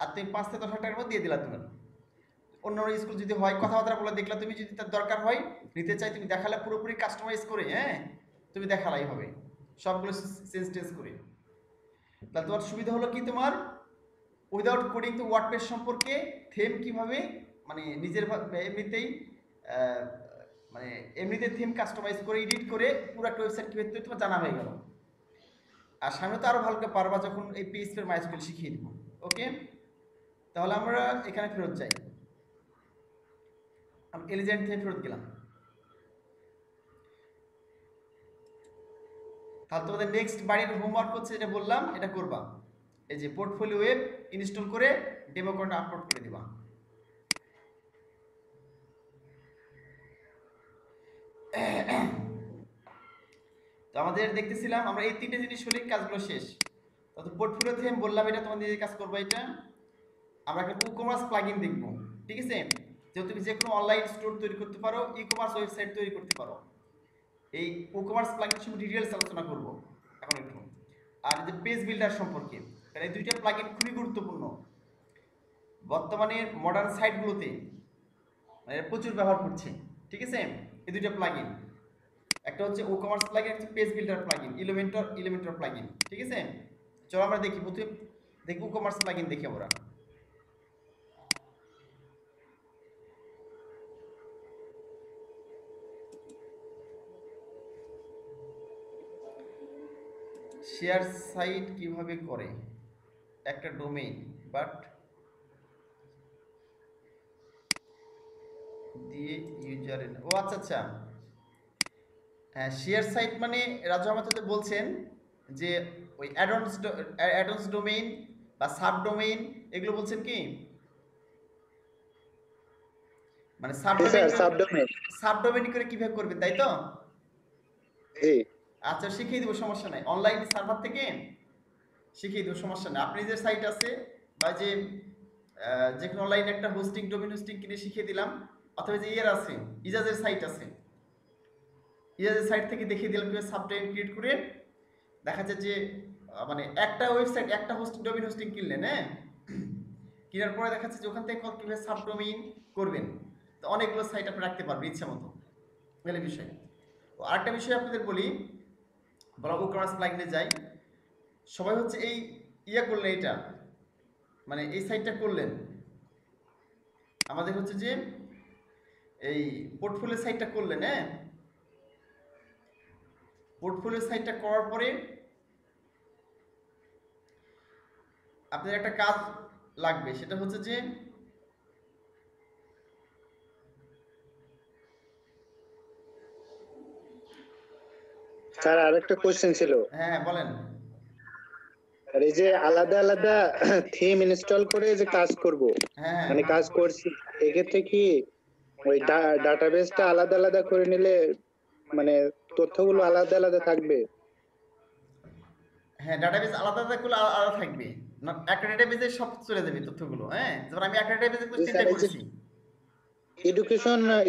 আর তুমি 5 থেকে 10,000 টাকার মধ্যে দিয়ে দিলা। তুমি অন্য স্কুল যদি হয়, কথাবার্তা বলে দেখলা, তুমি যদি তার দরকার হয়, নিতে চাই, তুমি দেখালে পুরোপুরি কাস্টমাইজ করে, হ্যাঁ, তুমি দেখালাই হবে সবগুলো চেঞ্জ টেঞ্জ করে। তাহলে তোমার সুবিধা হলো কি, তোমার উইদাউট কোডিং তো ওয়ার্ডপ্রেস সম্পর্কে থিম কিভাবে মানে নিজের এমনিতেই মানে এমনিতে থিম কাস্টমাইজ করে এডিট করে পুরো একটা ওয়েবসাইট কীভাবে তৈরি তোমার জানা হয়ে গেল। আর সামনে তো আরও ভালো করে পারবা যখন এই PHP এর মাইস্কুয়েল শিখিয়ে দিব। ওকে, তাহলে আমরা এখানে ফেরত যাই, আমি এলিজেন্ট থেকে ফেরত গেলাম। তাহলে তোমাদের নেক্সট বাড়ির হোমওয়ার্ক হচ্ছে, যেটা বললাম এটা করবা, এই যে পোর্টফোলিও ওয়েব ইনস্টল করে ডেমো কোডটা আপলোড করে দিবা। তো আমাদের দেখতেছিলাম আমরা এই 3টে জিনিস হলেই কাজগুলো শেষ। তো পোর্টফোলিও থিম বললাম, এটা তোমাদের নিজের কাজ করবা। এটা আমরা একটা ই-কমার্স প্লাগইন দেখব, ঠিক আছে? যে তুমি যে কোনো অনলাইন স্টোর তৈরি করতে পারো, ই-কমার্স ওয়েবসাইট তৈরি করতে পারো। এই ই-কমার্স প্লাগইন সম্পর্কে ডিটেইলস আলোচনা করব এখন একটু। আর যে পেজ বিল্ডার সম্পর্কে, কারণ এই দুইটা প্লাগইন খুবই গুরুত্বপূর্ণ বর্তমানে মডার্ন সাইটগুলোতে, মানে প্রচুর ব্যবহার করছে, ঠিক আছে? এই দুইটা প্লাগইন, একটা হচ্ছে ই-কমার্স প্লাগইন, একটা page builder plugin, Elementor plugin, ঠিক আছে? চলো আমরা দেখি, প্রথমে দেখি ই-কমার্স প্লাগইন দেখি আমরা। শেয়ার সাইট কিভাবে করে একটা ডোমেইন বাট দিয়ে ইউজারের, ও আচ্ছা আচ্ছা, হ্যাঁ, শেয়ার সাইট মানে রাজু আমাদের তো বলছেন যে ওই অ্যাডন্স ডোমেইন বা সাব ডোমেইন, এগুলো বলছেন কি, মানে সাব ডোমেইন করে কিভাবে করবেন, তাই তো? আচ্ছা, শিখিয়ে দিব, সমস্যা নাই, অনলাইন সার্ভার থেকে শিখিয়ে দেবো, সমস্যা নেই। আপনি যে সাইট আছে বা যে কোনো অনলাইন একটা হোস্টিং, ডোমেইন হোস্টিং কিনে শিখিয়ে দিলাম, অথবা যে আছে ইজাজের সাইট আছে, ইজাজের সাইট থেকে দেখিয়ে দিলাম কিভাবে সাবডোমেইন ক্রিয়েট করে। দেখা যায় যে মানে একটা ওয়েবসাইট, একটা হোস্টিং, ডোমেইন হোস্টিং কিনলেন, হ্যাঁ, কেনার পরে দেখা যাচ্ছে যে ওখান থেকে কীভাবে সাবডোমেইন করবেন, তো অনেকগুলো সাইট আপনি রাখতে পারবেন ইচ্ছা মতো, মেলে বিষয়। তো আরেকটা বিষয় আপনাদের বলি, ব্লগ ই-কমার্স প্লাগইনে যাই, সবাই হচ্ছে এই করলেন, এটা মানে এই সাইটটা করলেন, আমাদের হচ্ছে যে এই পোর্টফোলিও সাইটটা করলেন, হ্যাঁ, পোর্টফোলিও সাইটটা করার পরে আপনাদের একটা কাজ লাগবে, সেটা হচ্ছে যে স্যার আরেকটা কোশ্চেন ছিল। হ্যাঁ বলেন। আর এই যে আলাদা আলাদা থিম ইনস্টল করে যে কাজ করব, মানে কাজ করছি, এক্ষেত্রে কি ওই ডাটাবেসটা আলাদা আলাদা করে নিলে মানে তথ্যগুলো আলাদা আলাদা থাকবে? হ্যাঁ, ডাটাবেস আলাদা আলাদা করলে আলাদা থাকবে না, একটা ডাটাবেসে সব চলে যাবে তথ্যগুলো। হ্যাঁ, যেমন আমি একটা ডাটাবেসে চিন্তা করেছি,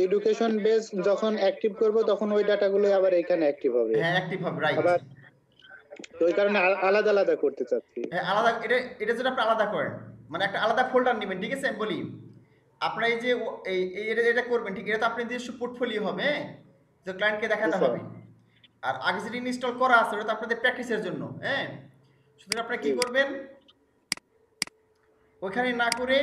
এডুকেশন বেস যখন অ্যাক্টিভ করব তখন ওই ডাটাগুলো আবার এখানে অ্যাক্টিভ হবে। হ্যাঁ, অ্যাক্টিভ হবে, রাইট। আবার তো ওই কারণে আলাদা আলাদা করতে চাচ্ছি। হ্যাঁ, আলাদা, এটা যেটা আপনি আলাদা করেন, মানে একটা আলাদা ফোল্ডার নেবেন, ঠিক আছে? আমি বলি আপনার এই যে এটা করবেন, ঠিক, এটা তো আপনি নিজস্ব পোর্টফোলিও হবে, হ্যাঁ, তো ক্লায়েন্টকে দেখাতে হবে। আর আগে যেটা ইনস্টল করা আছে ওটা তো আপনাদের প্র্যাকটিসের জন্য, হ্যাঁ। সুতরাং আপনারা কি করবেন, ওইখানে না করে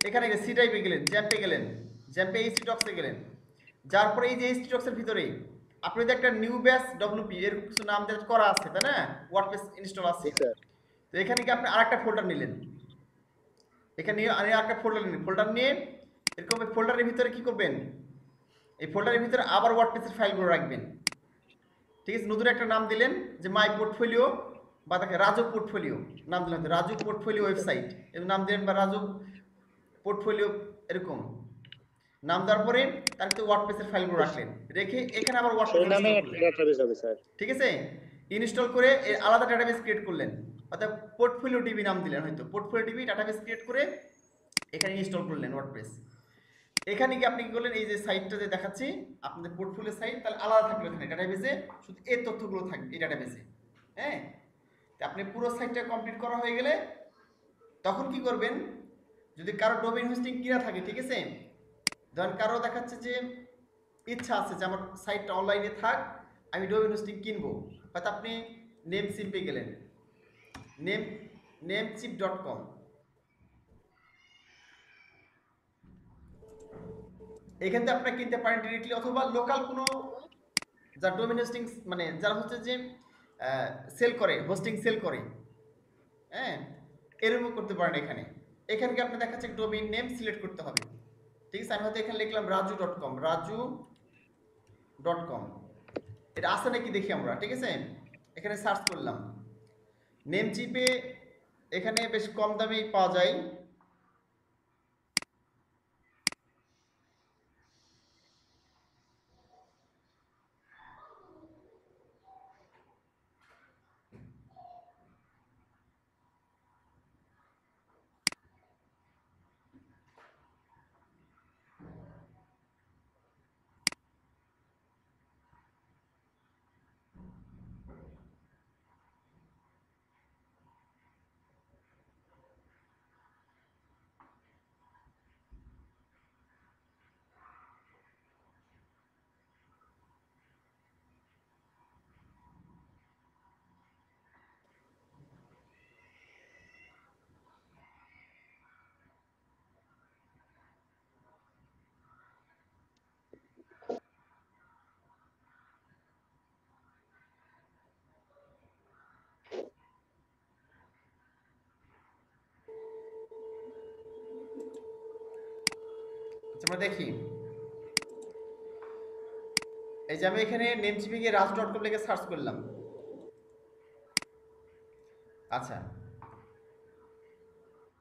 এখানে সি টাইপে গেলেন, জ্যাম্পে গেলেন, জ্যাম্পে এইচটি টক্সে গেলেন, যার পরে এই যে এইচটি টক্সের ভিতরে আপনি যদি একটা নিউ ব্যাচ ডব্লিউপি এরকম কিছু নাম দিয়ে করা আছে, তাই না, ওয়ার্ডপ্রেস ইনস্টল আছে, তো এখানে কি আপনি আরেকটা ফোল্ডার নিলেন, এখানে আরেকটা ফোল্ডার নিলেন, ফোল্ডার নিয়ে এরকম ফোল্ডারের ভিতরে কি করবেন, এই ফোল্ডারের ভিতরে আবার ওয়ার্ডপ্রেসের ফাইলগুলো রাখবেন, ঠিক আছে। নতুন একটা নাম দিলেন যে মাই পোর্টফোলিও, বা তাকে রাজু পোর্টফোলিও নাম দিলেন, রাজু পোর্টফোলিও ওয়েবসাইট এরকম নাম দিলেন, বা রাজু পোর্টফোলিও এরকম নাম দেওয়ার পরে তার তো ওয়ার্ডপ্রেসের ফাইলগুলো রাখলেন, রেখে এখানে আবার ওয়ার্ডপ্রেস, ঠিক আছে, ইনস্টল করে আলাদা ডাটাবেস ক্রিয়েট করলেন, অর্থাৎ পোর্টফোলিও ডিবি নাম দিলেন, হয়তো পোর্টফোলিও ডিবি ডাটাবেস ক্রিয়েট করে এখানে ইনস্টল করলেন ওয়ার্ডপ্রেস। এখানে কি আপনি কি করলেন, এই যে সাইটটা যে দেখাচ্ছি আপনাদের পোর্টফোলিও সাইট, তাহলে আলাদা থাকলো এখানে ডাটাবেসে, শুধু এই তথ্যগুলো থাকবে এই ডাটাবেসে, হ্যাঁ। আপনি পুরো সাইটটা কমপ্লিট করা হয়ে গেলে তখন কি করবেন, যদি কারো ডোমেইন হোস্টিং কিনা থাকে, ঠিক আছে, ধরেন কারো দেখাচ্ছে যে ইচ্ছা আছে যে আমার সাইটটা অনলাইনে থাক, আমি ডোমেইন হোস্টিং কিনবো, হয়তো আপনি নেমচিপে গেলেন, নেমচিপ.com, এখান থেকে আপনারা কিনতে পারেন ডিরেক্টলি, অথবা লোকাল কোনো যার ডোমেইন হোস্টিং মানে যারা হচ্ছে যে সেল করে, হোস্টিং সেল করে, হ্যাঁ, এরকম করতে পারেন। এখানে এখানে আপনি দেখাচ্ছে ডোমেইন নেম সিলেক্ট করতে হবে, ঠিক আছে। আমি হয়তো এখানে লিখলাম রাজু.com, রাজু.com, এটা আছে নাকি দেখি আমরা, ঠিক আছে, এখানে সার্চ করলাম। নেমচিপে এখানে বেশ কম দামেই পাওয়া যায়, আমরা দেখি। এই যে আমি এখানে নেমচিপে গিয়ে রাজু.com লিখে সার্চ করলাম, আচ্ছা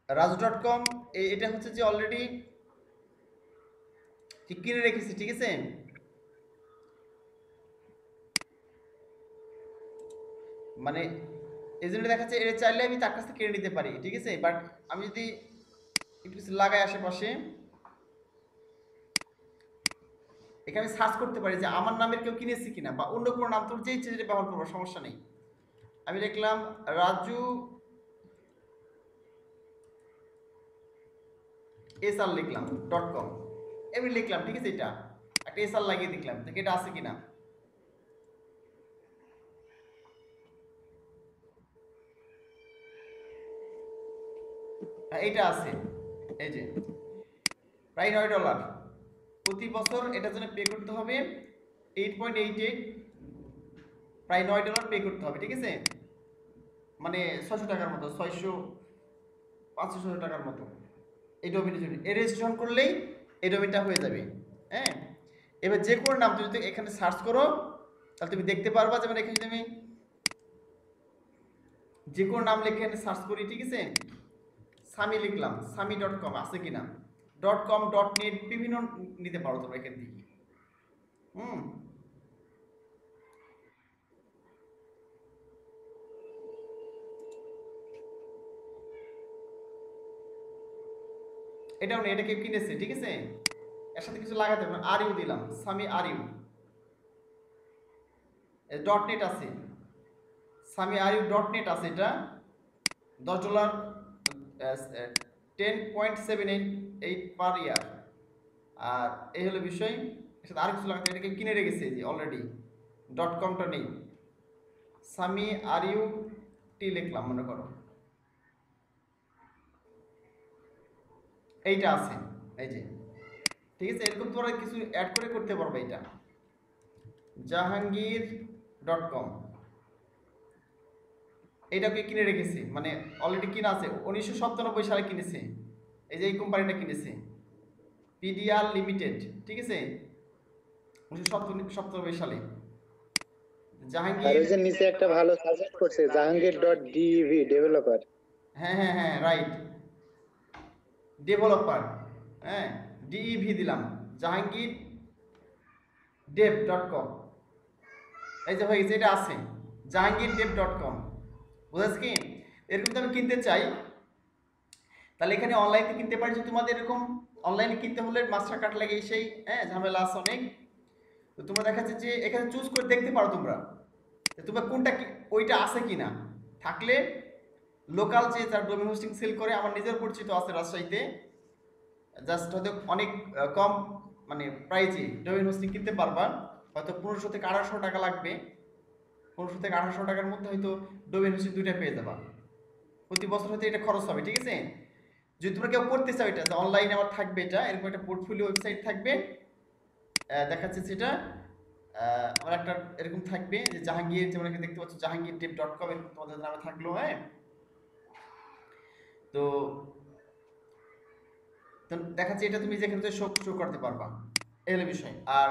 রাজু.com এটা হচ্ছে যে অলরেডি কিনে রেখেছি, ঠিক আছে। মানে এই জন্য দেখাচ্ছে এটা চাইলে আমি তার কাছ থেকে কিনে নিতে পারি, ঠিক আছে। বাট আমি যদি একটু কিছু লাগাই আশেপাশে, এখানে সার্চ করতে পারি যে আমার নামের কেউ কিনেছে কিনা, বা অন্য কোনো নাম, তোর যে ইচ্ছে যেটা ব্যবহার করবো, সমস্যা নেই। আমি লিখলাম রাজু এসআর লিখলাম .com, এমনি লিখলাম, ঠিক আছে, এটা একটা এসআর লাগিয়ে দেখলাম দেখি এটা আছে কিনা। এইটা আছে, এই যে প্রায় $9, প্রতি বছর এটার জন্য পে করতে হবে 8.88, প্রায় $9 পে করতে হবে, ঠিক আছে, মানে 600 টাকার মতো, 500 টাকার মতো এই ডোমেইনের জন্য। এই রেজিস্ট্রেশন করলেই এই ডোমেইনটা হয়ে যাবে, হ্যাঁ। এবার যে কোনো নাম তুমি যদি এখানে সার্চ করো তাহলে তুমি দেখতে পারবা, যেমন এখানে যদি আমি যে কোনো নাম লিখে সার্চ করি, ঠিক আছে, সামি লিখলাম, sami.com আছে কিনা, .com .net বিভিন্ন নিতে পারো তোমরা এখান থেকে, এটাও নেই, এটা কেউ কিনেছে, ঠিক আছে, এর সাথে কিছু লাগাতে হবে, আর ইউ দিলাম, সামি আর ইউ .net আছে, সামি আর ইউ .net আছে, এটা $10 10.78 পার ইয়ার, আর এই হলো বিষয়। সাথে আর কিছু লাগবে, এটাকে কিনে রেখেছে যে অলরেডি .com-টা নেই। সামি আর ইউ টি লিখলাম মনে করো, এইটা আছে এই যে, ঠিক আছে। এরকম তোমরা কিছু অ্যাড করে করতে পারবে। এটা জাহাঙ্গীর.com, এইটাকে কিনে রেখেছি, মানে অলরেডি কিনা আছে, 1997 সালে কিনেছে। এই যে এই কোম্পানিটা কিনেছে পিডিআর লিমিটেড, ঠিক আছে, 1997 সালে। আর জাহাঙ্গীর, ওই যে নিচে একটা ভালো সাজেস্ট করছে জাহাঙ্গীর.dev ডেভেলপার। হ্যাঁ হ্যাঁ হ্যাঁ রাইট, ডেভেলপার, হ্যাঁ ডিইভি দিলাম, জাহাঙ্গীর dev.com, এই যে হয়ে গেছে, এটা আছে জাহাঙ্গীর dev.com। বুঝেছ কি? এরকম তো আমি কিনতে চাই, তাহলে এখানে অনলাইনে কিনতে পারি। যে তোমাদের এরকম অনলাইনে কিনতে হলে মাস্টার কার্ড লাগে, সেই ঝামেলা আছে অনেক। তো তোমরা দেখাচ্ছে যে এখানে চুজ করে দেখতে পারো তোমরা তোমরা কোনটা ওইটা আছে কিনা। থাকলে লোকাল যে যার ডোমেন হোস্টিং সেল করে, আমার নিজের পরিচিত আছে রাজশাহীতে, জাস্ট হয়তো অনেক কম মানে প্রাইজে ডোমেন হোস্টিং কিনতে পারবা। হয়তো 1500 থেকে 1800 টাকা লাগবে, 1500 থেকে 1800 টাকার মধ্যে হয়তো ডোমেন হোস্টিং দুইটা পেয়ে যাবা। প্রতি বছর হয়তো এটা খরচ হবে, ঠিক আছে। যদি তোমরা কেউ করতে চাও, এটা অনলাইনে আমার থাকবে, এটা এরকম একটা পোর্টফোলিও ওয়েবসাইট থাকবে, দেখাচ্ছে সেটা আমার একটা এরকম থাকবে যে জাহাঙ্গীর, যেমন এখানে দেখতে পাচ্ছ জাহাঙ্গীর dev.com, এরকম তোমাদের নামে থাকলো। হ্যাঁ, তো দেখাচ্ছে এটা তুমি যেখানে শো করতে পারবা, এই হলো বিষয়। আর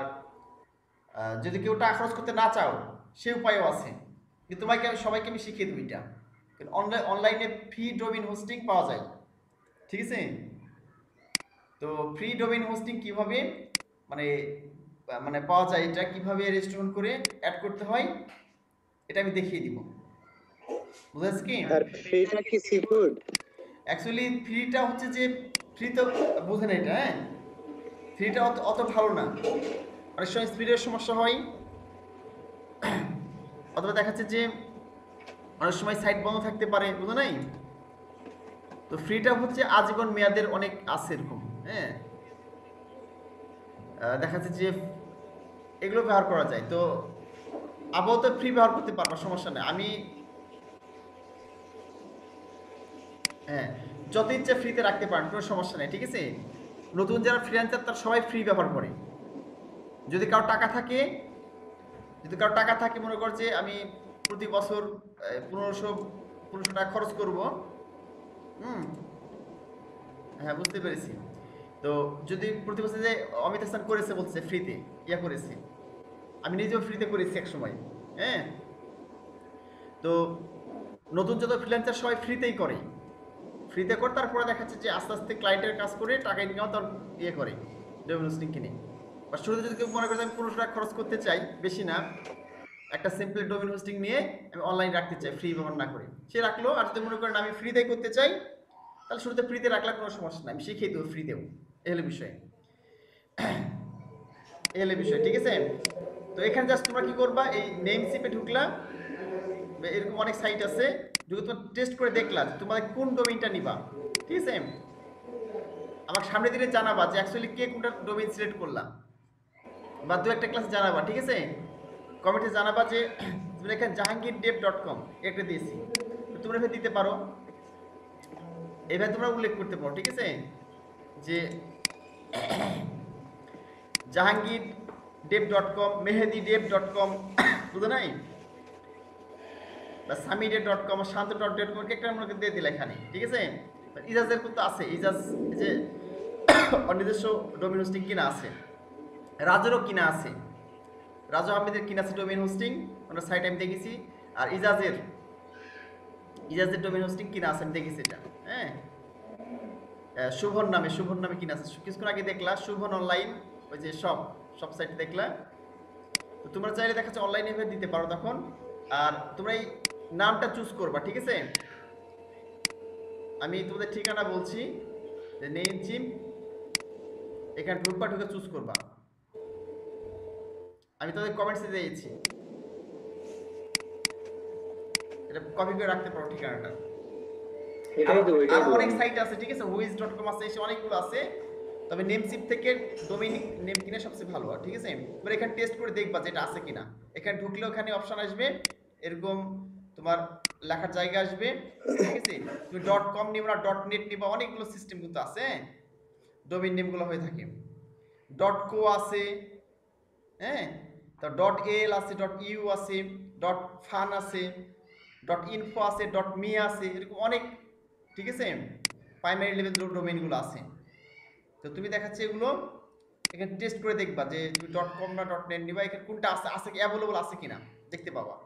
যদি কেউ টাকা খরচ করতে না চাও, সে উপায়ও আছে, কিন্তু তোমাকে আমি সবাইকে আমি শিখিয়ে দেবো এটা। অনলাইনে ফ্রি ডোমেইন হোস্টিং পাওয়া যায়, ঠিক আছে। তো ফ্রি ডোমেইন হোস্টিং কিভাবে মানে মানে পাওয়া যায়, এটা কিভাবে রেজিস্ট্রেশন করে অ্যাড করতে হয়, এটা আমি দেখিয়ে দিব। বুঝাচ্ছ কি? আর ফ্রিটা কি সিকিউর? অ্যাকচুয়ালি ফ্রিটা হচ্ছে যে, ফ্রি তো বোঝেন এটা, হ্যাঁ ফ্রিটা অত ভালো না, অনেক সময় স্পিডের সমস্যা হয়, অথবা দেখাচ্ছে যে অনেক সময় সাইট বন্ধ থাকতে পারে, বুঝো নাই। তো ফ্রিটা হচ্ছে আজীবন মেয়াদের অনেক আছে এরকম, হ্যাঁ দেখাচ্ছে যে এগুলো ব্যবহার করা যায়। তো আপাতত ফ্রি ব্যবহার করতে পারবো, সমস্যা নেই। আমি হ্যাঁ যত ইচ্ছা ফ্রিতে রাখতে পারেন, কোনো সমস্যা নেই, ঠিক আছে। নতুন যারা ফ্রিল্যান্সার তারা সবাই ফ্রি ব্যবহার করে। যদি কারো টাকা থাকে, মনে কর যে আমি প্রতি বছর 1500 টাকা খরচ করব, হ্যাঁ বুঝতে পেরেছি। তো যদি প্রতি বছর যে অমিত হাসান করেছে বলছে ফ্রিতে করেছে, আমি নিজেও ফ্রিতে করেছি এক সময়, হ্যাঁ। তো নতুন যত ফ্রিল্যান্সার সবাই ফ্রিতেই করে, তারপরে দেখাচ্ছে যে আস্তে আস্তে ক্লায়েন্টের কাজ করে টাকা ইনকাম তার করে ডোমেইন হোস্টিং কিনে। বা শুরুতে যদি কেউ মনে করে আমি 1500 টাকা খরচ করতে চাই, বেশি না, একটা সিম্পল ডোমেইন হোস্টিং নিয়ে আমি অনলাইন রাখতে চাই ফ্রি ব্যবহার না করে, সে রাখলো। আর যদি মনে করেন আমি ফ্রিতেই করতে চাই, তাহলে শুরুতে ফ্রিতে রাখলে কোনো সমস্যা নাই, আমি শিখিয়ে দেবো ফ্রিতেও। এই হলো বিষয়, ঠিক আছে। তো এখানে জাস্ট তোমরা কি করবা, এই নেম শিপে ঢুকলা, এরকম অনেক সাইট আছে, যদি তোমরা টেস্ট করে দেখলা তোমাদের কোন ডোমেইনটা নিবা, ঠিক আছে। আমাকে সামনে দিনে জানাবা যে অ্যাকচুয়ালি কে কোনটা ডোমেইন সিলেক্ট করলা, বা দু একটা ক্লাস জানাবা, ঠিক আছে। কমেন্টে জানাবা যে তুমি এখানে জাহাঙ্গীর.dev.com একটা দিয়েছি, তোমরা এভাবে দিতে পারো, এভাবে তোমরা উল্লেখ করতে পারো, ঠিক আছে, যে জাহাঙ্গীর.dev.com, মেহেদি.dev.com, বুঝো নাই, বা সামিডে.com, শান্ত.dev.com একটা মনে দিয়ে দিলে এখানে, ঠিক আছে। ইজাজের কিন্তু আছে, ইজাজ যে নিজস্ব ডোমেইন হোস্টিং কিনা আছে, রাজেরও কিনা আছে, রাজু আহমেদের কিনা আছে ডোমেইন হোস্টিং, ওনার সাইট আমি দেখেছি। আর ইজাজের ডোমেইন হোস্টিং কিনা আছে, আমি দেখেছি এটা, হ্যাঁ। শুভন নামে কিনা আছে, কিছুক্ষণ আগে দেখলা শুভন অনলাইন, ওই যে সব সাইট দেখলা। তো তোমরা চাইলে দেখাচ্ছে অনলাইনে এভাবে দিতে পারো তখন। আর তোমরা এই নামটা চুজ করবা, ঠিক আছে। আমি তোমাদের ঠিকানা বলছি, যে নেম জিম, এখানে ঢুকে চুজ করবা, আমি তোমাদের কমেন্টসে দিয়েছি, এটা কপি করে রাখতে পারো ঠিকানাটা। আর অনেক সাইট আছে, ঠিক আছে, হুইজ.com আছে, এসে অনেকগুলো আছে, তবে নেমসিপ থেকে ডোমেইন নেম কিনে সবচেয়ে ভালো হয়, ঠিক আছে। এবার এখানে টেস্ট করে দেখবা যে এটা আছে কিনা। এখানে ঢুকলে ওখানে অপশন আসবে এরকম তোমার লেখার জায়গা আসবে, ঠিক আছে। তুমি .com নিবা না .net নিবা, অনেকগুলো সিস্টেম কিন্তু আছে, ডোমেইন নেমগুলো হয়ে থাকে। .co আছে, হ্যাঁ, তো .al আছে, .eu আছে, .fun আছে, .info আছে, .me আছে, এরকম অনেক, ঠিক আছে, প্রাইমারি লেভেল ডোমেইনগুলো আছে। তো তুমি দেখাচ্ছে এগুলো এখানে টেস্ট করে দেখবা যে তুমি .com না .net নিবা, এখানে কোনটা আছে, আছে কি অ্যাভেলেবল আছে কিনা দেখতে পাবা।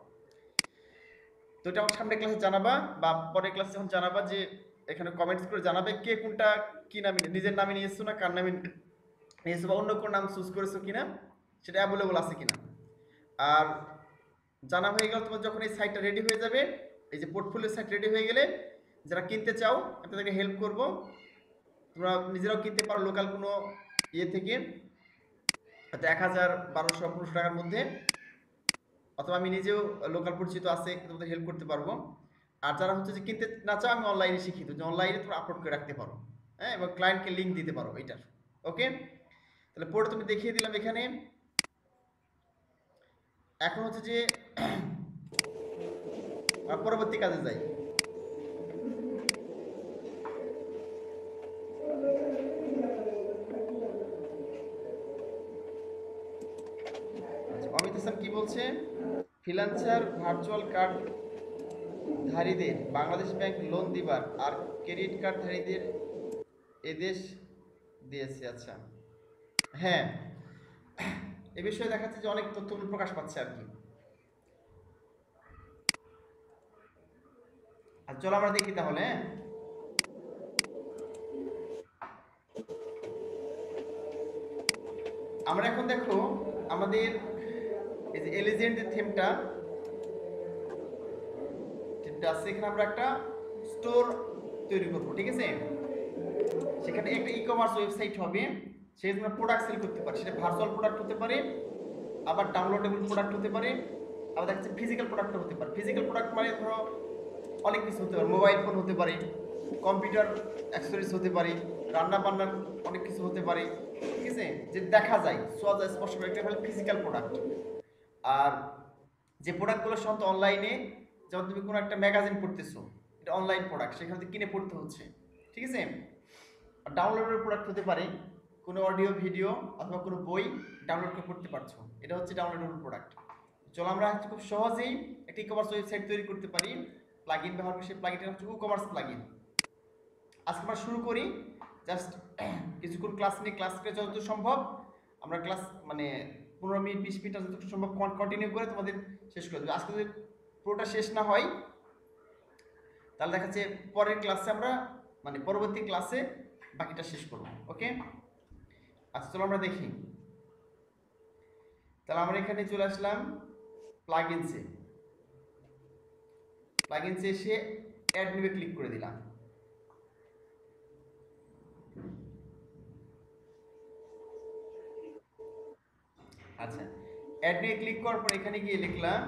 তো এটা আমার সামনে ক্লাসে জানাবা বা পরের ক্লাসে যখন জানাবা, যে এখানে কমেন্টস করে জানাবে কে কোনটা কি নামে, নিজের নামে নিয়েছো না কার নামে নিয়েছো বা অন্য কোন নাম চুজ করেছো কিনা, সেটা অ্যাভেলেবল আছে কিনা। আর জানা হয়ে গেল, তোমার যখন এই সাইটটা রেডি হয়ে যাবে, এই যে পোর্টফোলিও সাইট রেডি হয়ে গেলে যারা কিনতে চাও আমি তাদেরকে হেল্প করব, তোমরা নিজেরাও কিনতে পারো লোকাল কোনো ইয়ে থেকে, হয়তো 1000, 1200, 1500 টাকার মধ্যে, অথবা আমি নিজেও লোকাল পরিচিত আছে তোমাদের হেল্প করতে পারবো। আর যারা হচ্ছে যে কিনতে না চাও, আমি অনলাইনে শিখিত, যে অনলাইনে তোমরা আপলোড করে রাখতে পারো, হ্যাঁ, এবং ক্লায়েন্টকে লিঙ্ক দিতে পারো এটার। ওকে, তাহলে পরে তুমি দেখিয়ে দিলাম এখানে। এখন হচ্ছে যে পরবর্তী কাজে যাই। অমিত হাসান কি বলছে, ফ্রিল্যান্সার ভার্চুয়াল কার্ড ধারীদের বাংলাদেশ ব্যাংক লোন দিবার আর ক্রেডিট কার্ড ধারীদের এদেশ দিয়েছে। আচ্ছা, হ্যাঁ, এ বিষয়ে দেখাচ্ছে যে অনেক তথ্যগুলো প্রকাশ পাচ্ছে আর কি। আর চলো আমরা দেখি তাহলে। আমরা এখন দেখো আমাদের এই যে এলিজেন্টের থিমটা আছে, এখানে আমরা একটা স্টোর তৈরি করবো, ঠিক আছে। সেখানে একটা ই কমার্স ওয়েবসাইট হবে, সেই জন্য প্রোডাক্ট সেল করতে পারে, সেটা ভার্চুয়াল প্রোডাক্ট হতে পারে, আবার ডাউনলোডেবল প্রোডাক্ট হতে পারে, আবার দেখা যাচ্ছে ফিজিক্যাল প্রোডাক্ট হতে পারে। ফিজিক্যাল প্রোডাক্ট মানে ধরো অনেক কিছু হতে পারে, মোবাইল ফোন হতে পারে, কম্পিউটার অ্যাক্সেসরিজ হতে পারে, রান্না বান্নার অনেক কিছু হতে পারে, ঠিক আছে, যে দেখা যায়, ছোঁয়া যায়, স্পর্শ করে, এটা হলো ফিজিক্যাল প্রোডাক্ট। আর যে প্রোডাক্টগুলো সাধারণত অনলাইনে, যেমন তুমি কোনো একটা ম্যাগাজিন পড়তেছো, এটা অনলাইন প্রোডাক্ট, সেখান থেকে কিনে পড়তে হচ্ছে, ঠিক আছে। আর ডাউনলোডের প্রোডাক্ট হতে পারে, কোনো অডিও ভিডিও অথবা কোনো বই ডাউনলোড করে পড়তে পারছো, এটা হচ্ছে ডাউনলোডেবল প্রোডাক্ট। চলো আমরা খুব সহজেই একটা ই কমার্স ওয়েবসাইট তৈরি করতে পারি প্লাগইন ব্যবহার করে। সেই প্লাগইনটা হচ্ছে WooCommerce প্লাগইন। আজকে আমরা শুরু করি, জাস্ট কিছুক্ষণ ক্লাস নিয়ে, ক্লাস করে যতদূর সম্ভব আমরা ক্লাস মানে 15 মিনিট 20 মিনিট যতটুকু সম্ভব কন্টিনিউ করে তোমাদের শেষ করে দেবো। আজকে যদি পুরোটা শেষ না হয় তাহলে দেখা যাচ্ছে পরের ক্লাসে আমরা মানে পরবর্তী ক্লাসে বাকিটা শেষ করব। ওকে, আচ্ছা চলো আমরা দেখি। তাহলে আমরা এখানে চলে আসলাম প্লাগইনসে। প্লাগইনসে এসে অ্যাড নিবে ক্লিক করে দিলাম। আচ্ছা, অ্যাড নিয়ে ক্লিক করার পর এখানে গিয়ে লিখলাম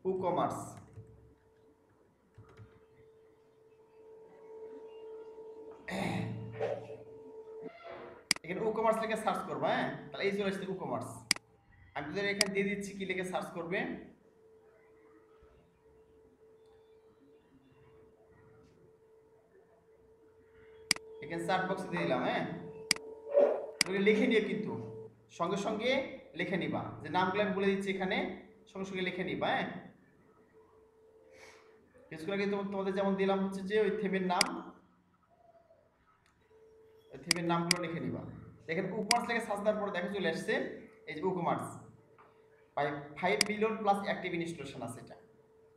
WooCommerce। এখানে WooCommerce লিখে সার্চ করবা, হ্যাঁ, তাহলে এই চলে আসছে WooCommerce। আমি তোদের এখানে দিয়ে দিচ্ছি কি লিখে সার্চ করবে। এখানে সার্চ বক্সে দিয়ে দিলাম, হ্যাঁ, তুমি লিখে নিও, কিন্তু সঙ্গে সঙ্গে লিখে নিবা, যে নামগুলো আমি বলে দিচ্ছি এখানে, সঙ্গে সঙ্গে লিখে নিবা, হ্যাঁ। কিছুক্ষণ আগে তোমাদের যেমন দিলাম হচ্ছে যে ওই থিমের নাম, ওই থিমের নামগুলো লিখে নিবা। দেখেন WooCommerce লিখে সার্চ দেওয়ার পর দেখা চলে আসছে এই যে WooCommerce 5 million plus active installation আছে এটা,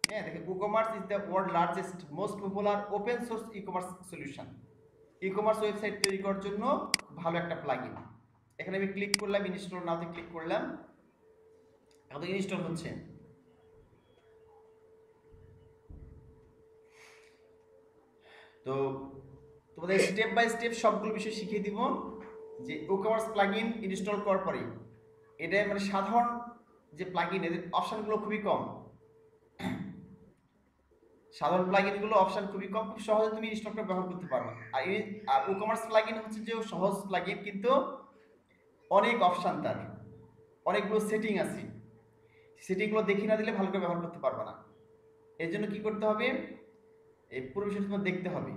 হ্যাঁ। দেখেন WooCommerce is the world largest most popular open source e commerce solution. E commerce website তৈরি করার জন্য ভালো একটা প্লাগইন। এখানে আমি ক্লিক করলাম, ইনস্টল নাওতে ক্লিক করলাম, এখন ইনস্টল হচ্ছে। তো তোমাদের স্টেপ বাই স্টেপ সবগুলো বিষয় শিখিয়ে দিব, যে WooCommerce প্লাগইন ইনস্টল করার পরে এটা মানে সাধারণ যে প্লাগইন, এদের অপশনগুলো খুবই কম। সাধারণ প্লাগইনগুলো অপশন খুবই কম, খুব সহজে তুমি ইনস্টল করে ব্যবহার করতে পারবে। আর ই-কমার্স প্লাগইন হচ্ছে যে সহজ প্লাগইন, কিন্তু অনেক অপশন, তার অনেকগুলো সেটিং আছে, সেটিংগুলো দেখে না দিলে ভালো করে ব্যবহার করতে পারবে না। এর জন্য কি করতে হবে, এই পুরো বিষয়টা তোমার দেখতে হবে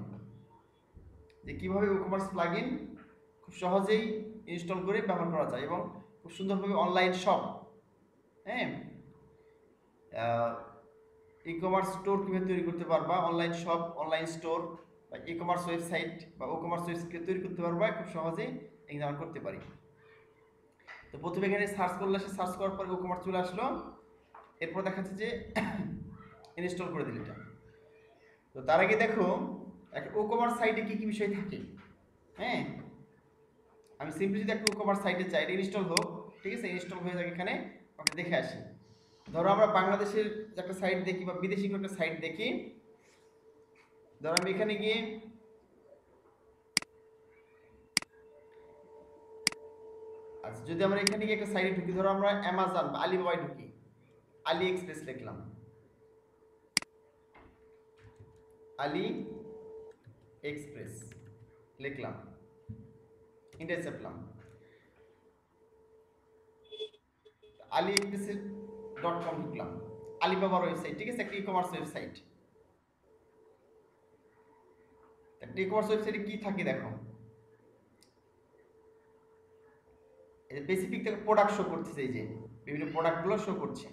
যে কীভাবে ই-কমার্স প্লাগইন খুব সহজেই ইনস্টল করে ব্যবহার করা যায়, এবং খুব সুন্দরভাবে অনলাইন শপ, হ্যাঁ, ই-কমার্স স্টোর কীভাবে তৈরি করতে পারবা, অনলাইন শপ, অনলাইন স্টোর বা ই-কমার্স ওয়েবসাইট বা ই-কমার্স ওয়েবসাইট তৈরি করতে পারবা খুব সহজেই এক্সাম করতে পারি। তো প্রথমে এখানে সার্চ করলে, সে সার্চ করার পরে ই-কমার্স চলে আসলো, এরপর দেখাচ্ছে যে ইনস্টল করে দিলে এটা। তো তার আগে দেখো একটা ই-কমার্স সাইটে কি কি বিষয় থাকে। হ্যাঁ, আমি সিম্পলি যদি একটা ই-কমার্স সাইটে চাই, এটা ইনস্টল হোক, ঠিক আছে, ইনস্টল হয়ে যাবে, এখানে আমরা দেখে আসি। ধরো আমরা বাংলাদেশের একটা সাইট দেখি বা বিদেশি কোনো একটা সাইট দেখি, ধরো আমি এখানে গিয়ে আচ্ছা, যদি আমরা এখানে গিয়ে একটা সাইটে ঢুকি, ধরো আমরা অ্যামাজন বা আলিবাবায় ঢুকি, আলি এক্সপ্রেস লিখলাম, আলি এক্সপ্রেস লিখলাম, ইন্টার চাপলাম, আলি এক্সপ্রেস .com ঢুকলাম, আলিবাবার ওয়েবসাইট, ঠিক আছে, একটা ই-কমার্স ওয়েবসাইট। একটা ই-কমার্স ওয়েবসাইটে কি থাকে দেখো, এই যে স্পেসিফিক থেকে প্রোডাক্ট শো করতেছে, এই যে বিভিন্ন প্রোডাক্টগুলো শো করছে,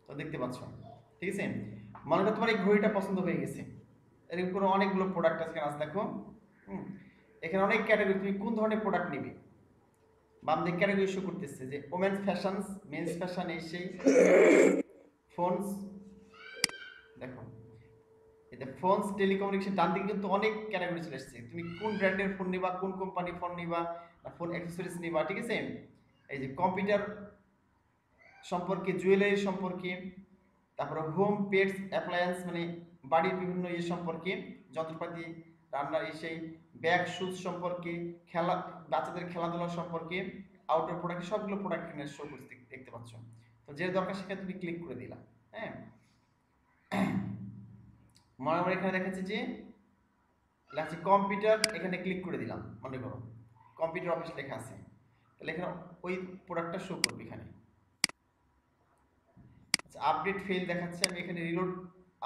তো দেখতে পাচ্ছ, ঠিক আছে। মনে করো তোমার এই ঘড়িটা পছন্দ হয়ে গেছে, এরকম করে অনেকগুলো প্রোডাক্ট আছে, এখানে দেখো, এখানে অনেক ক্যাটাগরি, তুমি কোন ধরনের প্রোডাক্ট নিবে, বাম দিকে ক্যাটাগরি শো করতেছে যে ওমেন্স ফ্যাশনস, মেন্স ফ্যাশন, এই সেই ফোনস, দেখো এতে ফোনস, টেলিকমিউনিকেশন, ডান দিকে কিন্তু অনেক ক্যাটাগরি চলে আসছে, তুমি কোন ব্র্যান্ডের ফোন নিবা, কোন কোম্পানির ফোন নিবা, ফোন অ্যাক্সেসরিজ নিবা, ঠিক আছে। এই যে কম্পিউটার সম্পর্কে, জুয়েলারি সম্পর্কে, তারপরে হোম পেটস অ্যাপ্লায়েন্স, মানে বাড়ির বিভিন্ন ইয়ে সম্পর্কে, যন্ত্রপাতি, রান্নার সেই ব্যাগ, শুজ সম্পর্কে, খেলা, বাচ্চাদের খেলাধুলা সম্পর্কে, আউটডোর প্রোডাক্ট, সবগুলো প্রোডাক্ট এখানে শো করতে দেখতে পাচ্ছ। তো যে দরকার সেখানে তুমি ক্লিক করে দিলা। হ্যাঁ, মনে মনে এখানে দেখাচ্ছে যে লেখা কম্পিউটার, এখানে ক্লিক করে দিলাম, মনে করো কম্পিউটার অফিস লেখা আছে, তাহলে এখানে ওই প্রোডাক্টটা শো করবে এখানে। আচ্ছা, আপডেট ফেল দেখাচ্ছে, আমি এখানে রিলোড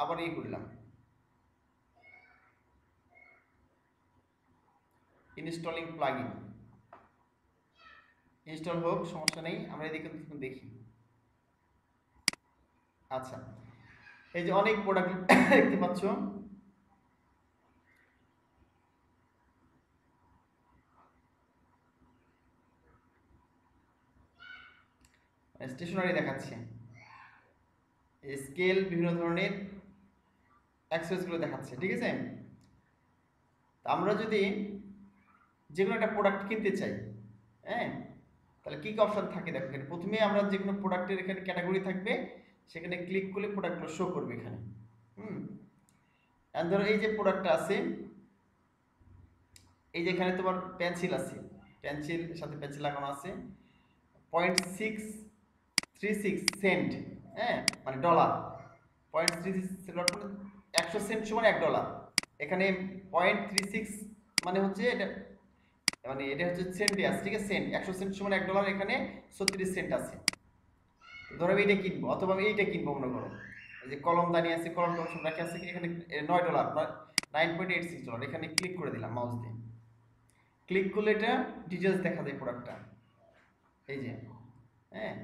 আবার করলাম, ইনস্টলিং প্লাগইন, ইনস্টল হোক, সমস্যা নেই, আমরা এদিকে দেখি। আচ্ছা, এই যে অনেক প্রোডাক্ট দেখতে পাচ্ছ, স্টেশনারি দেখাচ্ছে, স্কেল, বিভিন্ন ধরনের অ্যাক্সেসরিজগুলো দেখাচ্ছে, ঠিক আছে। আমরা যদি যে কোনো একটা প্রোডাক্ট কিনতে চাই, হ্যাঁ, তাহলে কি কি অপশন থাকে দেখো, এখানে প্রথমে আমরা যে কোনো প্রোডাক্টের এখানে ক্যাটাগরি থাকবে, সেখানে ক্লিক করলে প্রোডাক্টগুলো শো করবে এখানে। ধরো এই যে প্রোডাক্টটা আছে, এই যে এখানে তোমার পেন্সিল আছে, পেন্সিল সাথে পেন্সিল লাগানো আছে, 0.636 সেন্ট, হ্যাঁ, মানে ডলার, 0.36 100 সেন্ট সমান $1, এখানে 0.36 মানে হচ্ছে এটা, মানে এটা হচ্ছে সেন্টে আছে, ঠিক আছে, সেন্ট, 100 সেন্ট সমান $1, এখানে 36 সেন্ট আছে। ধরো আমি এইটা কিনবো, অথবা আমি এইটা কিনবো, মনে করো এই যে কলমদানি আছে, কলমটা অপশন রাখা আছে, এখানে $9, $9.86, এখানে ক্লিক করে দিলাম মাউস দিয়ে, ক্লিক করলে এটা ডিটেলস দেখা যায় প্রোডাক্টটা, এই যে, হ্যাঁ।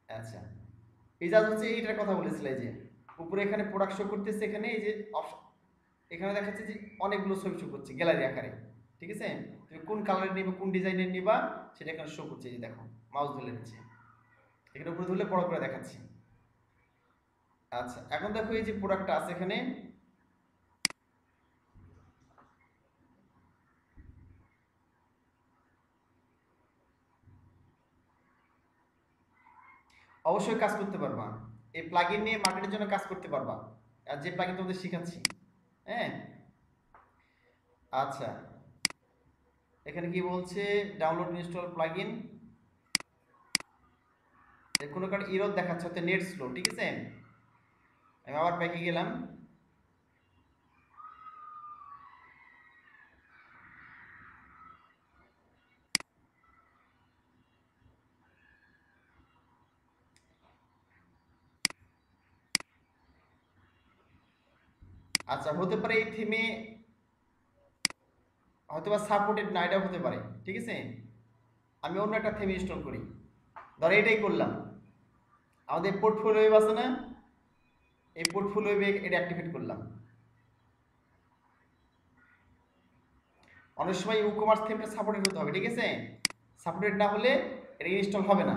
আচ্ছা, এই যা হচ্ছে এইটার কথা বলেছিল, এই যে উপরে এখানে প্রোডাক্ট শো করতেছে, এখানে এই যে অপশন, এখানে দেখাচ্ছে যে অনেকগুলো ছবি শো করছে গ্যালারি আকারে, ঠিক আছে, তুমি কোন কালারের নিবা, কোন ডিজাইনের নিবা, সেটা এখানে শো করছে, এই যে দেখো মাউস ধরে নিচ্ছে, এখানে উপরে ধরলে বড় করে দেখাচ্ছি। আচ্ছা, এখন দেখো এই যে প্রোডাক্টটা আছে এখানে, অবশ্যই কাজ করতে পারবা, এই প্লাগইন নিয়ে মার্কেটের জন্য কাজ করতে পারবা, আর যে প্লাগইন তোমাদের শেখাচ্ছি, হ্যাঁ। আচ্ছা, এখানে কি বলছে, ডাউনলোড ইনস্টল প্লাগইন, কোনো কারণে এরর দেখাচ্ছে, হচ্ছে নেট স্লো, ঠিক আছে। আমি আবার ব্যাকে গেলাম, আচ্ছা, হতে পারে এই থিমে হয়তো বা সাপোর্টেড না, এটাও হতে পারে। ঠিক আছে, আমি অন্য একটা থিম ইনস্টল করি, ধরো এটাই করলাম। আমাদের পোর্টফোলিও ওয়েব আছে না, এই পোর্টফোলিও ওয়েবে এটা অ্যাক্টিভেট করলাম। অনেক সময় ই কমার্স থিমটা সাপোর্টেড হতে হবে। ঠিক আছে, সাপোর্টেড না হলে এটা ইনস্টল হবে না।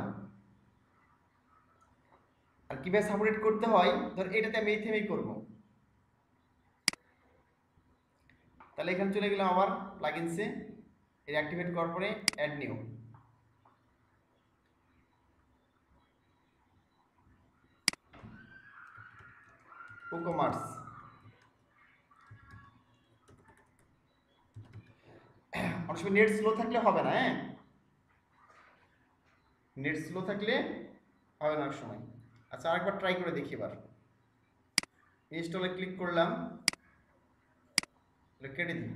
আর কিভাবে সাপোর্টেড করতে হয়, ধর এটাতে আমি এই থিমেই করবো, তাহলে এখানে চলে গেলাম আবার প্লাগইনসে, এটা অ্যাক্টিভেট করার পরে অ্যাড নিউ। কমার্স অনেক সময় নেট স্লো থাকলে হবে না। হ্যাঁ, নেট স্লো থাকলে হবে না অনেক সময়। আচ্ছা, আরেকবার ট্রাই করে দেখি। এবার ইনস্টলে ক্লিক করলাম, কেটে দিই।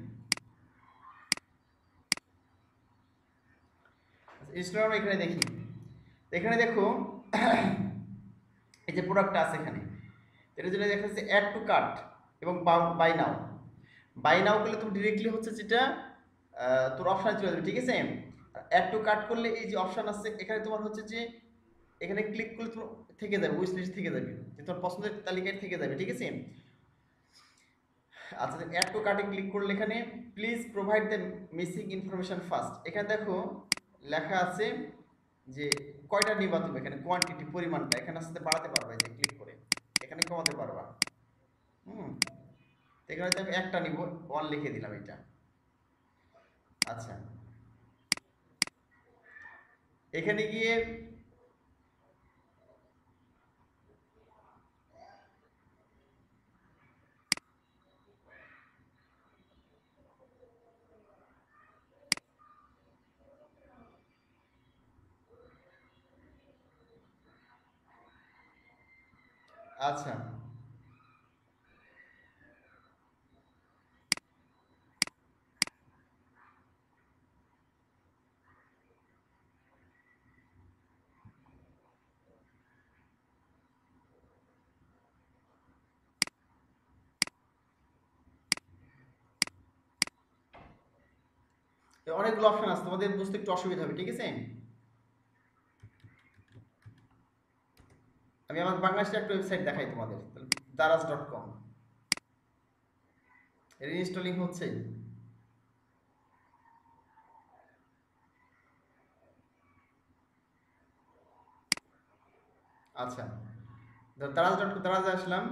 ইনস্টল আমরা এখানে দেখি, এখানে দেখো এই যে প্রোডাক্টটা আছে এখানে, এটা যেটা দেখা যাচ্ছে অ্যাড টু কার্ট এবং বাই নাও। বাই নাও করলে তুমি ডিরেক্টলি হচ্ছে যেটা তোর অপশানে চলে যাবে। ঠিক আছে, অ্যাড টু কার্ট করলে এই যে অপশান আছে এখানে তোমার হচ্ছে যে এখানে ক্লিক করলে তোমার থেকে যাবে, উইশ লিস্ট থেকে যাবে, যে তোমার পছন্দের তালিকায় থেকে যাবে। ঠিক আছে, আচ্ছা, অ্যাড টু কার্টে ক্লিক করলে এখানে please provide the missing information first, এখানে দেখো লেখা আছে যে কয়টা নিবা তুমি, এখানে কোয়ান্টিটি পরিমাণটা এখানে আসতে বাড়াতে পারবে, যে ক্লিক করে এখানে কমাতে পারবা। এখানে তো আমি একটা নিব, 1 লিখে দিলাম এটা। আচ্ছা, এখানে গিয়ে আচ্ছা, অনেকগুলো অপশন আছে, তোমাদের বুঝতে একটু অসুবিধা হবে। ঠিক আছে, আমি আমার বাংলাদেশের একটা ওয়েবসাইট দেখাই তোমাদের, daraz.com, এর ইনস্টলিং হচ্ছে। আচ্ছা, দারাজে আসলাম,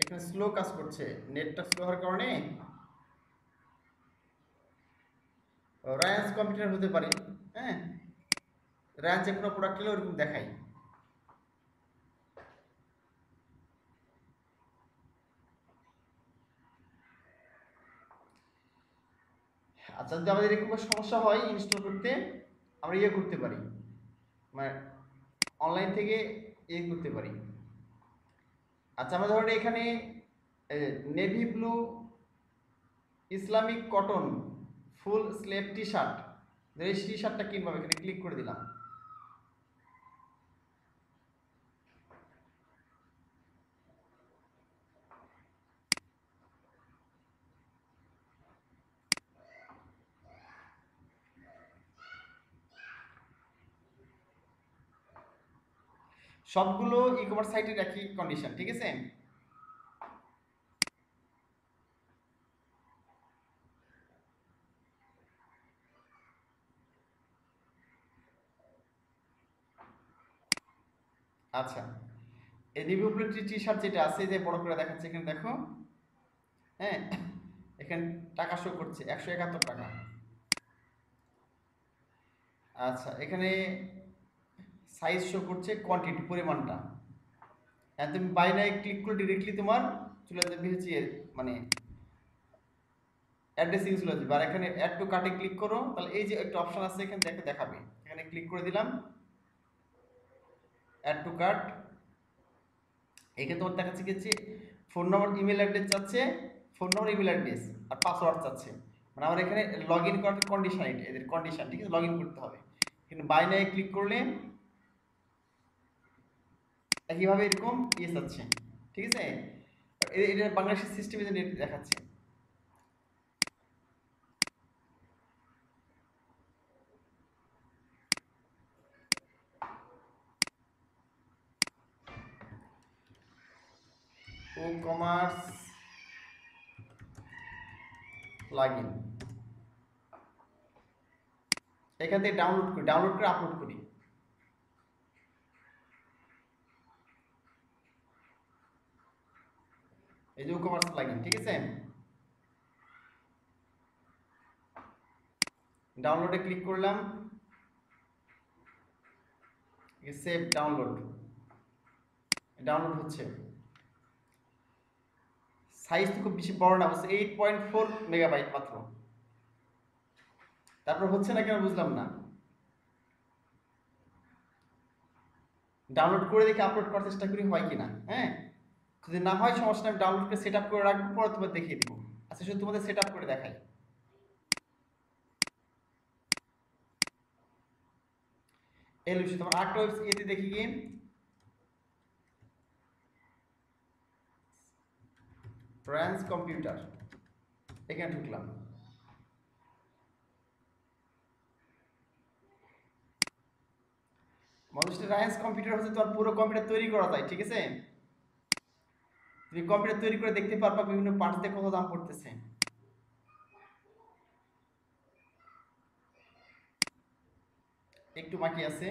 এখানে স্লো কাজ করছে, নেটটা স্লো হওয়ার কারণে। রায়ান্স কম্পিউটার হতে পারে। হ্যাঁ, রায়ান্স যে কোনো প্রোডাক্ট হলে ওরকম দেখাই। আচ্ছা, যদি আমাদের এরকম সমস্যা হয় ইনস্টল করতে, আমরা ইয়ে করতে পারি, মানে অনলাইন থেকে ইয়ে করতে পারি। আচ্ছা, আমরা ধরেন এখানে নেভি ব্লু ইসলামিক কটন ফুল স্লেভ টি শার্ট, এই টি শার্টটা কিনবো, এখানে ক্লিক করে দিলাম। সবগুলো ই কমার্স সাইটের একই কন্ডিশন। ঠিক আছে, আচ্ছা, এই রিভিউ টি শার্ট যেটা আছে, যে বড় করে দেখাচ্ছে এখানে দেখো। হ্যাঁ, এখানে টাকা শো করছে 171 টাকা। আচ্ছা, এখানে সাইজ শো করছে, কোয়ান্টিটি পরিমাণটা। হ্যাঁ, তুমি বাই নাই ক্লিক করে ডিরেক্টলি তোমার চলে যাবে হচ্ছে মানে অ্যাড্রেসিং চলে যাবে। আর এখানে অ্যাড টু কার্টে ক্লিক করো, তাহলে এই যে একটা অপশন আছে এখানে দেখাবে, এখানে ক্লিক করে দিলাম অ্যাড টু কার্ট। এখানে তোমার দেখাচ্ছে কি, ফোন নম্বর ইমেল অ্যাড্রেস চাচ্ছে, ফোন নম্বর ইমেল অ্যাড্রেস আর পাসওয়ার্ড চাচ্ছে। মানে আমার এখানে লগ ইন করার কন্ডিশন, এদের কন্ডিশন, ঠিক আছে, লগ ইন করতে হবে। কিন্তু বাইনারি ক্লিক করলে একইভাবে এরকম ইয়েস আছে, ঠিক আছে। এটা বাংলাদেশের সিস্টেমে যে নেট দেখাচ্ছে। ও কমার্স প্লাগইন এখান থেকে ডাউনলোড করে আপলোড করি। এই যে ও কমার্স প্লাগইন, ঠিক আছে, ডাউনলোডে ক্লিক করলাম, সেভ ডাউনলোড হচ্ছে। সাইজ তো খুব বেশি বড় না, বলছে 8.4 মেগাবাইট মাত্র। তারপর হচ্ছে না কেন বুঝলাম না। ডাউনলোড করে দেখে আপলোড করার চেষ্টা করি হয় কিনা। হ্যাঁ, যদি না হয় সমস্যা নেই, আমি ডাউনলোড করে সেট আপ করে রাখবো, পরে তোমাদের দেখিয়ে দেবো। আচ্ছা, শুধু তোমাদের সেট আপ করে দেখাই। এলো তোমার আরেকটা ওয়েবসাইটে দেখি কি, ব্রাঞ্চ কম্পিউটার, এখানে ঢুকলাম। মানুষের রায়ান্স কম্পিউটার হচ্ছে তোমার পুরো কম্পিউটার তৈরি করা যায়, ঠিক আছে। তুমি কম্পিউটার তৈরি করে দেখতে পারবা বিভিন্ন পার্টস দিয়ে কত দাম পড়তেছে। একটু বাকি আছে,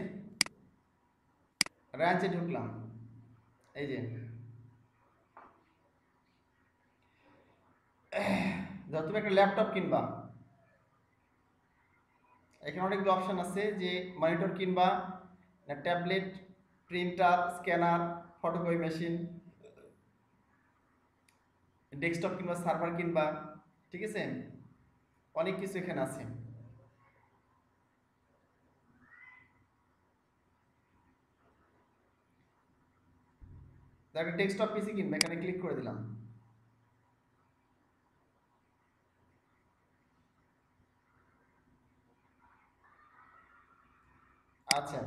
রায়ান্সে ঢুকলাম। এই যে ধর তুমি একটা ল্যাপটপ কিনবা, এখানে অনেকগুলো অপশন আছে, যে মনিটর কিনবা, tablet, printer, scanner, photocopy machine, desktop কিংবা সার্ভার কিনবা, ঠিক আছে, অনেক কিছু এখানে আছে। একটা ডেস্কটপ পিসি কিনবা, এখানে ক্লিক করে দিলাম। আচ্ছা,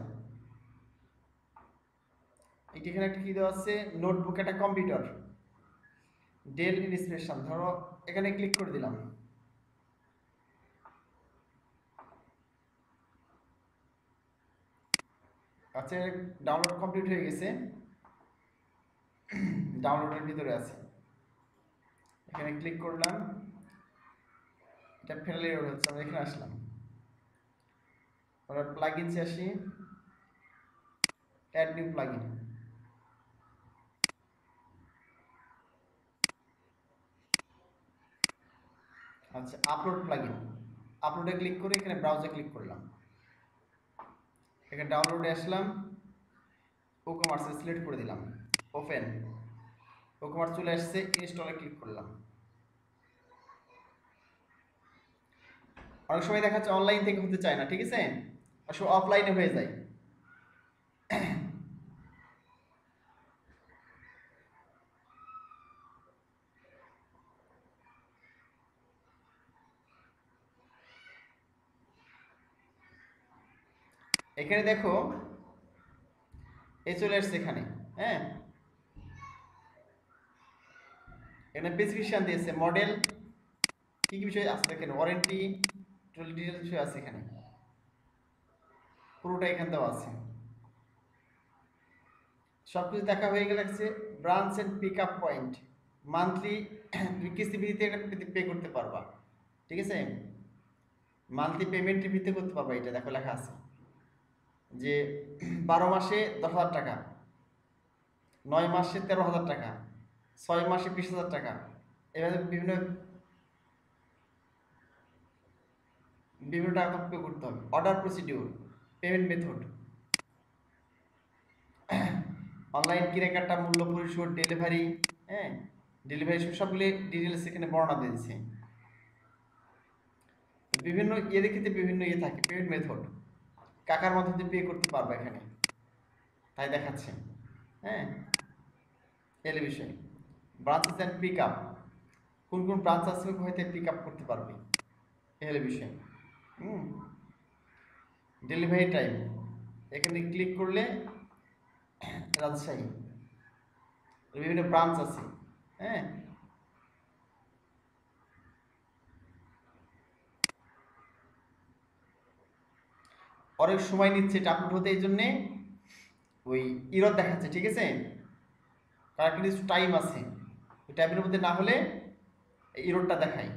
এখানে একটা কি দেওয়া আছে, নোটবুক, একটা কম্পিউটার, ডেল ইনস্পিরেশন, ধরো এখানে ক্লিক করে দিলাম। আচ্ছা, ডাউনলোড কমপ্লিট হয়ে গেছে, ডাউনলোডের ভিতরে আছে, এখানে ক্লিক করলাম, এটা ফেলে হচ্ছে, আমরা এখানে আসলাম, আমরা প্লাগইনসে আসি, অ্যাড নিউ প্লাগইন। আচ্ছা, আপলোড প্লাগইন, আপলোডে ক্লিক করে এখানে ব্রাউজে ক্লিক করলাম, এখানে ডাউনলোডে আসলাম, ও কমার্স সিলেক্ট করে দিলাম, ওপেন, ও কমার্স চলে আসছে, ইনস্টলে ক্লিক করলাম। অনেক সময় দেখা যাচ্ছে অনলাইন থেকে হতে চায় না, ঠিক আছে, আসলে অফলাইনে হয়ে যায়। এখানে দেখো এই চলে আসছে এখানে, হ্যাঁ, এখানে প্রেসক্রিপশন দিয়েছে, মডেল, কি কি বিষয় আছে দেখেন, ওয়ারেন্টি, টোটাল ডিটেইলস বিষয় আছে এখানে, পুরোটা এখানে দেওয়া আছে। সবকিছু দেখা হয়ে গেলে branch and pick up point, monthly কিস্তি ভিত্তিতে এটা পে করতে পারবা, ঠিক আছে, মান্থলি পেমেন্টের ভিত্তিতে করতে পারবা। এটা দেখো লেখা আছে যে 12 মাসে 10,000 টাকা, 9 মাসে 13,000 টাকা, 6 মাসে 20,000 টাকা, এভাবে বিভিন্ন বিভিন্ন টাকা পে করতে হবে। Order procedure, payment method, online কেনাকাটা, মূল্য পরিশোধ, ডেলিভারি, হ্যাঁ, ডেলিভারি সবগুলি ডিটেলস এখানে বর্ণনা দিয়েছে। বিভিন্ন ক্ষেত্রে বিভিন্ন থাকে, পেমেন্ট মেথড, কাকার মাধ্যমে পে করতে পারবে এখানে, তাই দেখাচ্ছে। হ্যাঁ, এর বিষয়, ব্রাঞ্চেস অ্যান্ড পিক আপ, কোন কোন ব্রাঞ্চ আছে হয়তো পিক আপ করতে পারবে। এই হলো বিষয়। হুম, ডেলিভারি টাইম এখানে ক্লিক করলে রাজশাহী বিভিন্ন ব্রাঞ্চ আছে। হ্যাঁ, অনেক সময় নিচ্ছে এটা আপলোড হতে, এই জন্যে ওই ইরর দেখাচ্ছে। ঠিক আছে, কারণ কিছু টাইম আছে, ওই টাইমের মধ্যে না হলে ইররটা দেখায়।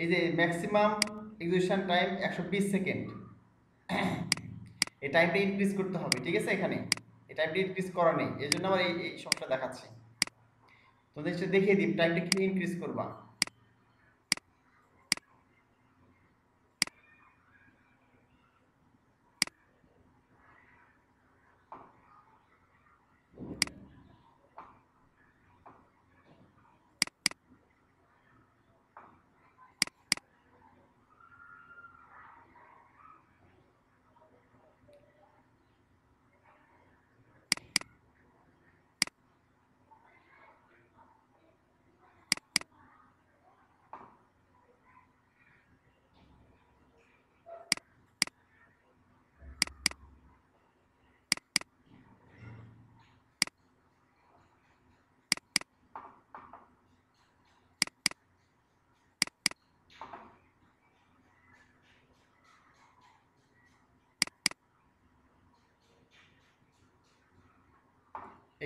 এই যে ম্যাক্সিমাম এক্সিকিউশন টাইম 120 সেকেন্ড, এই টাইমটা ইনক্রিজ করতে হবে। ঠিক আছে, এখানে এই টাইমটা ইনক্রিজ করা নেই, এই জন্য আমার এই সমস্যা দেখাচ্ছে। তোমাদের সেটা দেখিয়ে দিই টাইমটা কি ইনক্রিজ করবা।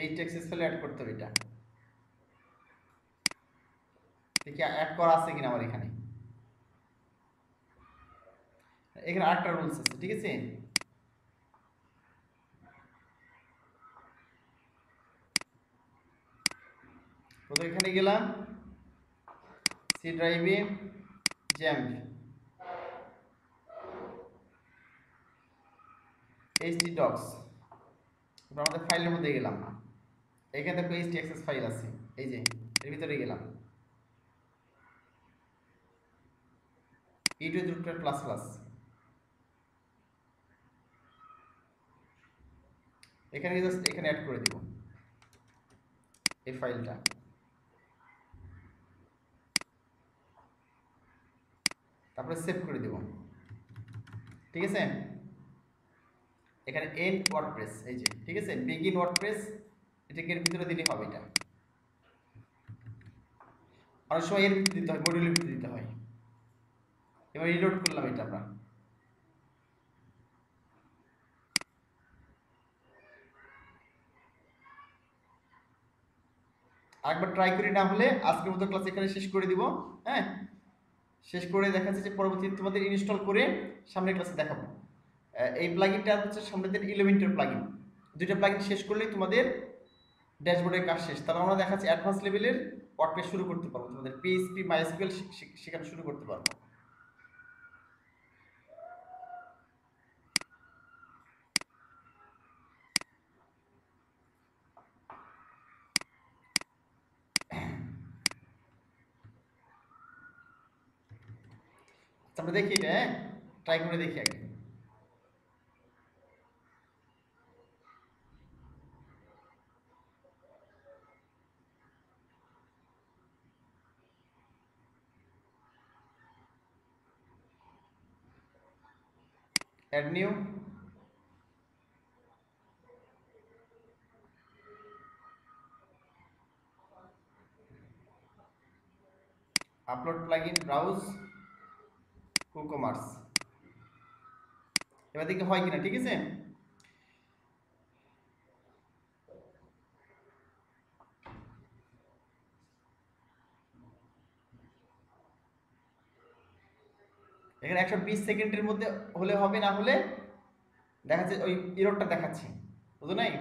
এই টেক্সট ফেলে অ্যাড করতে হবে। এটা দেখি অ্যাড করা আছে কিনা আমার এখানে। এখানে আরেকটা রুলস আছে। ঠিক আছে, প্রথমে এখানে গেলাম, সি ড্রাইভে জ্যাম্প এইচটি ডক্স, আমাদের ফাইলের মধ্যে গেলাম, এখানে দেখো এইচটি এক্সএস ফাইল আছে, এই যে এর ভিতরে গেলাম, e2 প্লাস প্লাস, এখানে জাস্ট এখানে অ্যাড করে দিব এই ফাইলটা। তারপরে সেভ করে দেব। ঠিক আছে, এখানে এন্ড ওয়ার্ডপ্রেস, এই যে ঠিক আছে, বিগিন ওয়ার্ডপ্রেস, এটাকে এর ভিতরে দিলে হবে। এটা অনেক সময় এর ভিতরে দিতে হয়, মডিউলের ভিতরে দিতে হয়। এবার রিলোড করলাম এটা আমরা। আরেকবার ট্রাই করি, না হলে আজকের মতো ক্লাস এখানে শেষ করে দিব। হ্যাঁ, শেষ করে দেখাচ্ছে যে পরবর্তীতে তোমাদের ইনস্টল করে সামনের ক্লাসে দেখাবো। এই প্লাগইনটা হচ্ছে সামনের ইলেভেন্টের প্লাগইন, দুইটা প্লাগইন শেষ করলেই তোমাদের ড্যাশবোর্ডের কাজ শেষ। তাহলে আমরা দেখাচ্ছি অ্যাডভান্স লেভেলের ওয়ার্ডপ্রেস শুরু করতে পারবো, তোমাদের পিএইচপি মাইএসকিউএল শেখানো শুরু করতে পারবো। আমরা দেখি এটা, হ্যাঁ ট্রাই করে দেখি আগে। Add new, upload plugin, browse WooCommerce, এবার দেখি হয় কিনা। ঠিক আছে, এখানে 120 সেকেন্ডের মধ্যে হলে হবে, না হলে দেখাচ্ছে ওই এররটা দেখাচ্ছে, বুঝো নাই?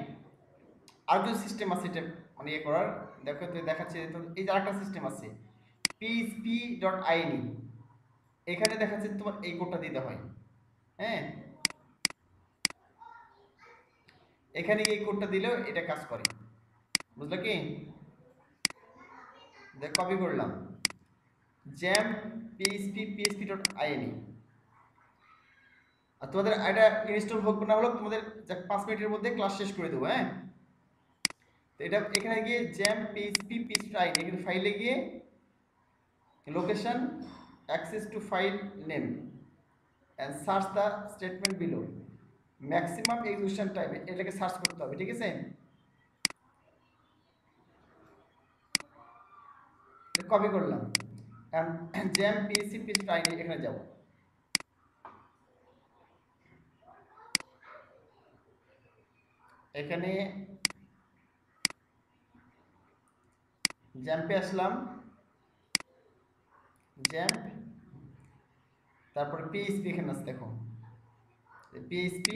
আর কিছু সিস্টেম আছে এটা মানে ইয়ে করার, দেখো তো দেখাচ্ছে। এই যে আরেকটা সিস্টেম আছে php.ini, এখানে দেখাচ্ছে তোমার এই কোডটা দিতে হয়। হ্যাঁ, এখানে এই কোডটা দিলেও এটা কাজ করে, বুঝলো কি? দেখ কপি করলাম, জ্যাম php.ini, আর তোমাদের এটা ইনস্টল হোক না হলো তোমাদের 5 মিনিটের মধ্যে ক্লাস শেষ করে দেবো। হ্যাঁ, তো এটা এখানে গিয়ে জ্যাম php.ini, এখানে ফাইলে গিয়ে location, access to file name and search the statement below, maximum execution time, এটাকে সার্চ করতে হবে, ঠিক আছে? কপি করলাম, জ্যাম পিএসসি পিএসসি আইডি এখানে যাব, এখানে জ্যাম্পে আসলাম, জ্যাম্প, তারপরে পিএইচপি এখানে আছে, দেখো পিএইচপি,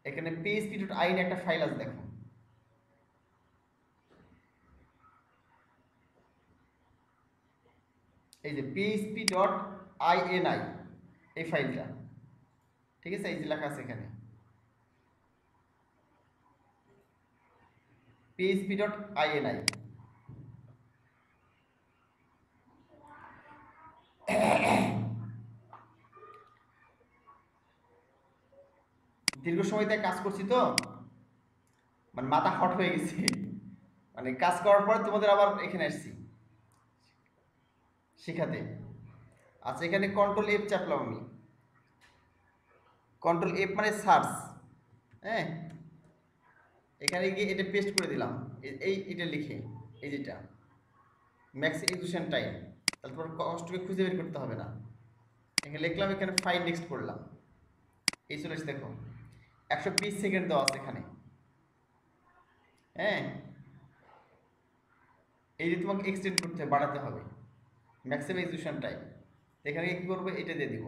এখানে php.ini একটা ফাইল আছে, দেখো এই যে php.ini এই ফাইলটা, ঠিক আছে? এই যে লেখা আছে এখানে php.ini। দীর্ঘ সময় থেকে কাজ করছি তো মানে মাথা হট হয়ে গেছে, মানে কাজ করার পর তোমাদের আবার এখানে আসছি শেখাতে। আচ্ছা, এখানে কন্ট্রোল এফ চাপলাম আমি, কন্ট্রোল এফ মানে সার্চ, হ্যাঁ, এখানে গিয়ে এটা পেস্ট করে দিলাম, এটা লিখে, এই যেটা ম্যাক্স এক্সিকিউশন টাইম, তারপর কষ্টকে খুঁজে বের করতে হবে না, এখানে লিখলাম, এখানে ফাইল নেক্সট করলাম, এই চলে এসে দেখো 120 সেকেন্ড দেওয়া আছে এখানে, হ্যাঁ, এই যে তোমাকে এক্সটেন্ড করতে হবে, বাড়াতে হবে ম্যাক্সিমাম এক্সিকিউশন টাইম। এখানে কি করবে, এটা দিয়ে দিব,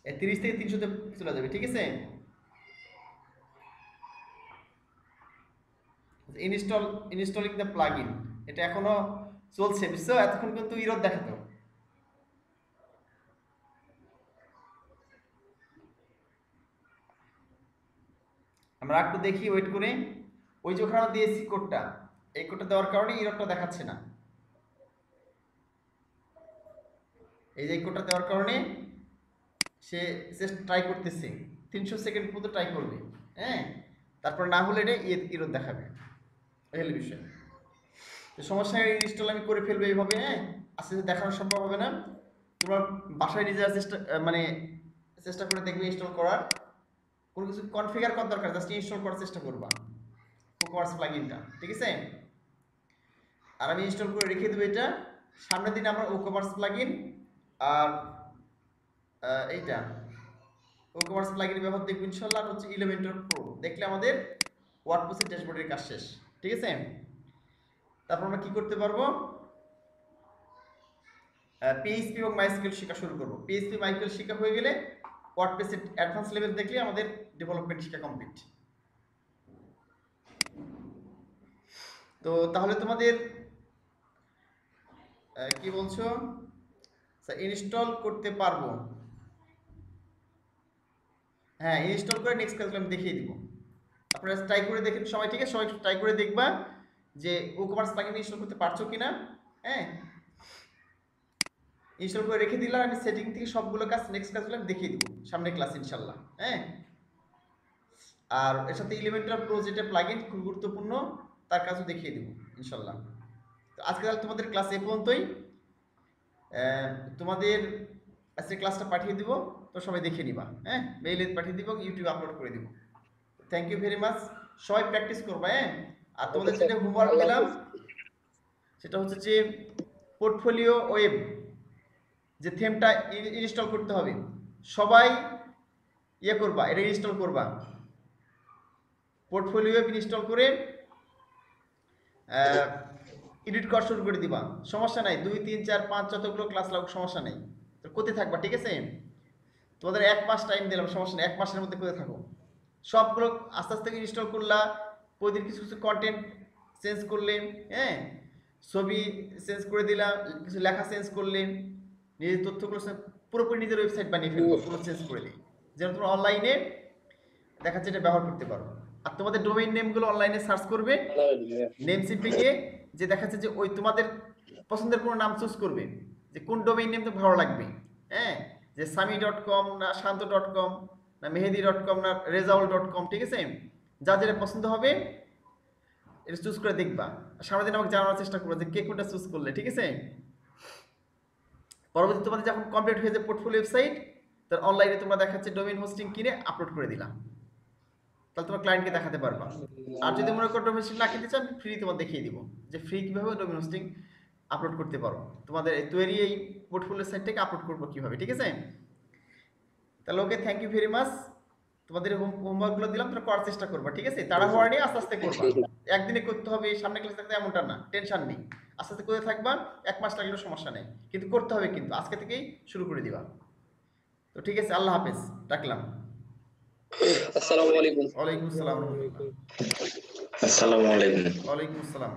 এই 30 থেকে 300 তে চলে যাবে, ঠিক আছে? ইনস্টলিং দ্য প্লাগইন, এটা এখনো চলছে, বুঝছো? এতক্ষণ কিন্তু ইরর দেখাতো। আমরা একটু দেখি, ওয়েট করে, ওই যে ওখানে দিয়েছি কোডটা, এই কোডটা দেওয়ার কারণে ইররটা দেখাচ্ছে না, এই যে কোডটা দেওয়ার কারণে সে ট্রাই করতেছে, 300 সেকেন্ড পর্যন্ত ট্রাই করবে, হ্যাঁ, তারপর না হলে এটা ইরর দেখাবে, এই হলো বিষয়। তো সমস্যা, ইনস্টল আমি করে ফেলবো এইভাবে, হ্যাঁ, আস্তে আস্তে দেখানো সম্ভব হবে না, তোমরা বাসায় নিজেরা চেষ্টা করে দেখবে ইনস্টল করার, কোনো কিছু কনফিগার করার দরকার, জাস্ট ইনস্টল করার চেষ্টা করবা কোকোয়ার্স প্লাগইনটা, ঠিক আছে? আর আমি ইনস্টল করে রেখে দেবো এটা, সামনের দিন আমরা কোকোয়ার্স প্লাগইন আর এইটা কোকোয়ার্স প্লাগইন ব্যবহার দেখব ইনশাআল্লাহ। আর হচ্ছে ইলেমেন্টর প্রো দেখলে আমাদের ওয়ার্ডপ্রেসের ড্যাশবোর্ডের কাজ শেষ, ঠিক আছে? তারপর আমরা কি করতে পারবো, পিএইচপি এবং মাইএসকিউএল শেখা শুরু করব। পিএইচপি মাইএসকিউএল শেখা হয়ে গেলে ওয়ার্ডপ্রেসের অ্যাডভান্স লেভেল দেখলে আমাদের ডেভেলপমেন্ট শেখা কমপ্লিট। তো তাহলে তোমাদের কি বলছো, ইনস্টল করতে পারবো? হ্যাঁ, ইনস্টল করে নেক্সট ক্লাসে আমি দেখিয়ে দিব, আপনারা ট্রাই করে দেখেন সবাই, ঠিক আছে? সবাই ট্রাই করে দেখবা যে কোকোয়ার্স প্লাগইন ইনস্টল করতে পারছো কিনা, হ্যাঁ। ইনস্টল করে রেখে দিলাম আমি, সেটিং থেকে সবগুলো কাজ নেক্সট ক্লাসে আমি দেখিয়ে দিব সামনের ক্লাস ইনশাআল্লাহ, হ্যাঁ। আর এর সাথে ইলেমেন্টর প্রো যেটা প্লাগইন খুব গুরুত্বপূর্ণ, তার কাজও দেখিয়ে দিব ইনশাআল্লাহ। তো আজকে তাহলে তোমাদের ক্লাস এই পর্যন্তই, তোমাদের আজকে ক্লাসটা পাঠিয়ে দিব, তো সবাই দেখে নিবা, হ্যাঁ, মেইলে পাঠিয়ে দিব, ইউটিউবে আপলোড করে দিব। থ্যাংক ইউ ভেরি মাচ, সবাই প্র্যাকটিস করবা, হ্যাঁ। আর তোমাদের যেটা হোমওয়ার্ক দিলাম সেটা হচ্ছে যে পোর্টফোলিও ওয়েব যে থিমটা ইনস্টল করতে হবে, সবাই করবা, এটা ইনস্টল করবা, পোর্টফোলিও ওয়েব ইনস্টল করে এডিট করা শুরু করে দিবা, সমস্যা নাই, 2, 3, 4, 5 যতগুলো ক্লাস লাগুক সমস্যা নেই, তো করতে থাকবা, ঠিক আছে? তোমাদের 1 মাস টাইম দিলাম, সমস্যা নেই, 1 মাসের মধ্যে করতে থাকো, সবগুলো আস্তে আস্তে ইনস্টল করলা, প্রতিদিন কিছু কিছু কন্টেন্ট চেঞ্জ করলে, হ্যাঁ, ছবি চেঞ্জ করে দিলা, কিছু লেখা চেঞ্জ করলে, নিজের তথ্যগুলো পুরোপুরি নিজের ওয়েবসাইট বানিয়ে ফেলবো পুরো চেঞ্জ করে দিই, যেন তোমরা অনলাইনে দেখাচ্ছে এটা ব্যবহার করতে পারো। আর তোমাদের ডোমেইন নেমগুলো অনলাইনে সার্চ করবে, নেম সিপে গিয়ে যে দেখাচ্ছে যে ওই তোমাদের পছন্দের কোনো নাম চুজ করবে, যে কোন ডোমেইন নেম তো ভালো লাগবে। হ্যাঁ, যে sami.com না shanto.com না mehedi.com না rezaul.com, ঠিক আছে? যা যেটা পছন্দ হবে এটা চুজ করে দেখবা, সামনের দিন আমাকে জানানোর চেষ্টা করবে যে কে কোনটা চুজ করলে, ঠিক আছে? পরবর্তী তোমাদের যখন কমপ্লিট হয়ে যায় পোর্টফোলিও ওয়েবসাইট, তার অনলাইনে তোমরা দেখাচ্ছে ডোমেইন হোস্টিং কিনে আপলোড করে দিলাম, তাহলে তোমার ক্লায়েন্টকে দেখাতে পারবা। আর যদি মনে করো ডোমেইন হোস্টিং না কিনতে চাও, ফ্রি তোমার দেখিয়ে দিব যে ফ্রি কিভাবে ডোমেইন হোস্টিং আপলোড করতে পারো, তোমাদের তৈরি এই পোর্টফোলিও সাইট থেকে আপলোড করবো কিভাবে, ঠিক আছে? তাহলে ওকে, থ্যাংক ইউ ভেরি মাচ। তোমাদের হোমওয়ার্কগুলো দিলাম, তোমরা করার চেষ্টা করবা, ঠিক আছে? তাড়াহুড়া নিয়ে আস্তে আস্তে করবা, একদিনে করতে হবে সামনে ক্লাস থাকতে এমনটা না, টেনশন নেই, আস্তে আস্তে করে থাকবা, 1 মাস লাগলেও সমস্যা নেই, কিন্তু করতে হবে, কিন্তু আজকে থেকেই শুরু করে দিবা। তো ঠিক আছে, আল্লাহ হাফেজ, রাখলাম। আসসালামু আলাইকুম। ওয়ালাইকুম আসসালাম। আসসালামু আলাইকুম। ওয়ালাইকুম আসসালাম।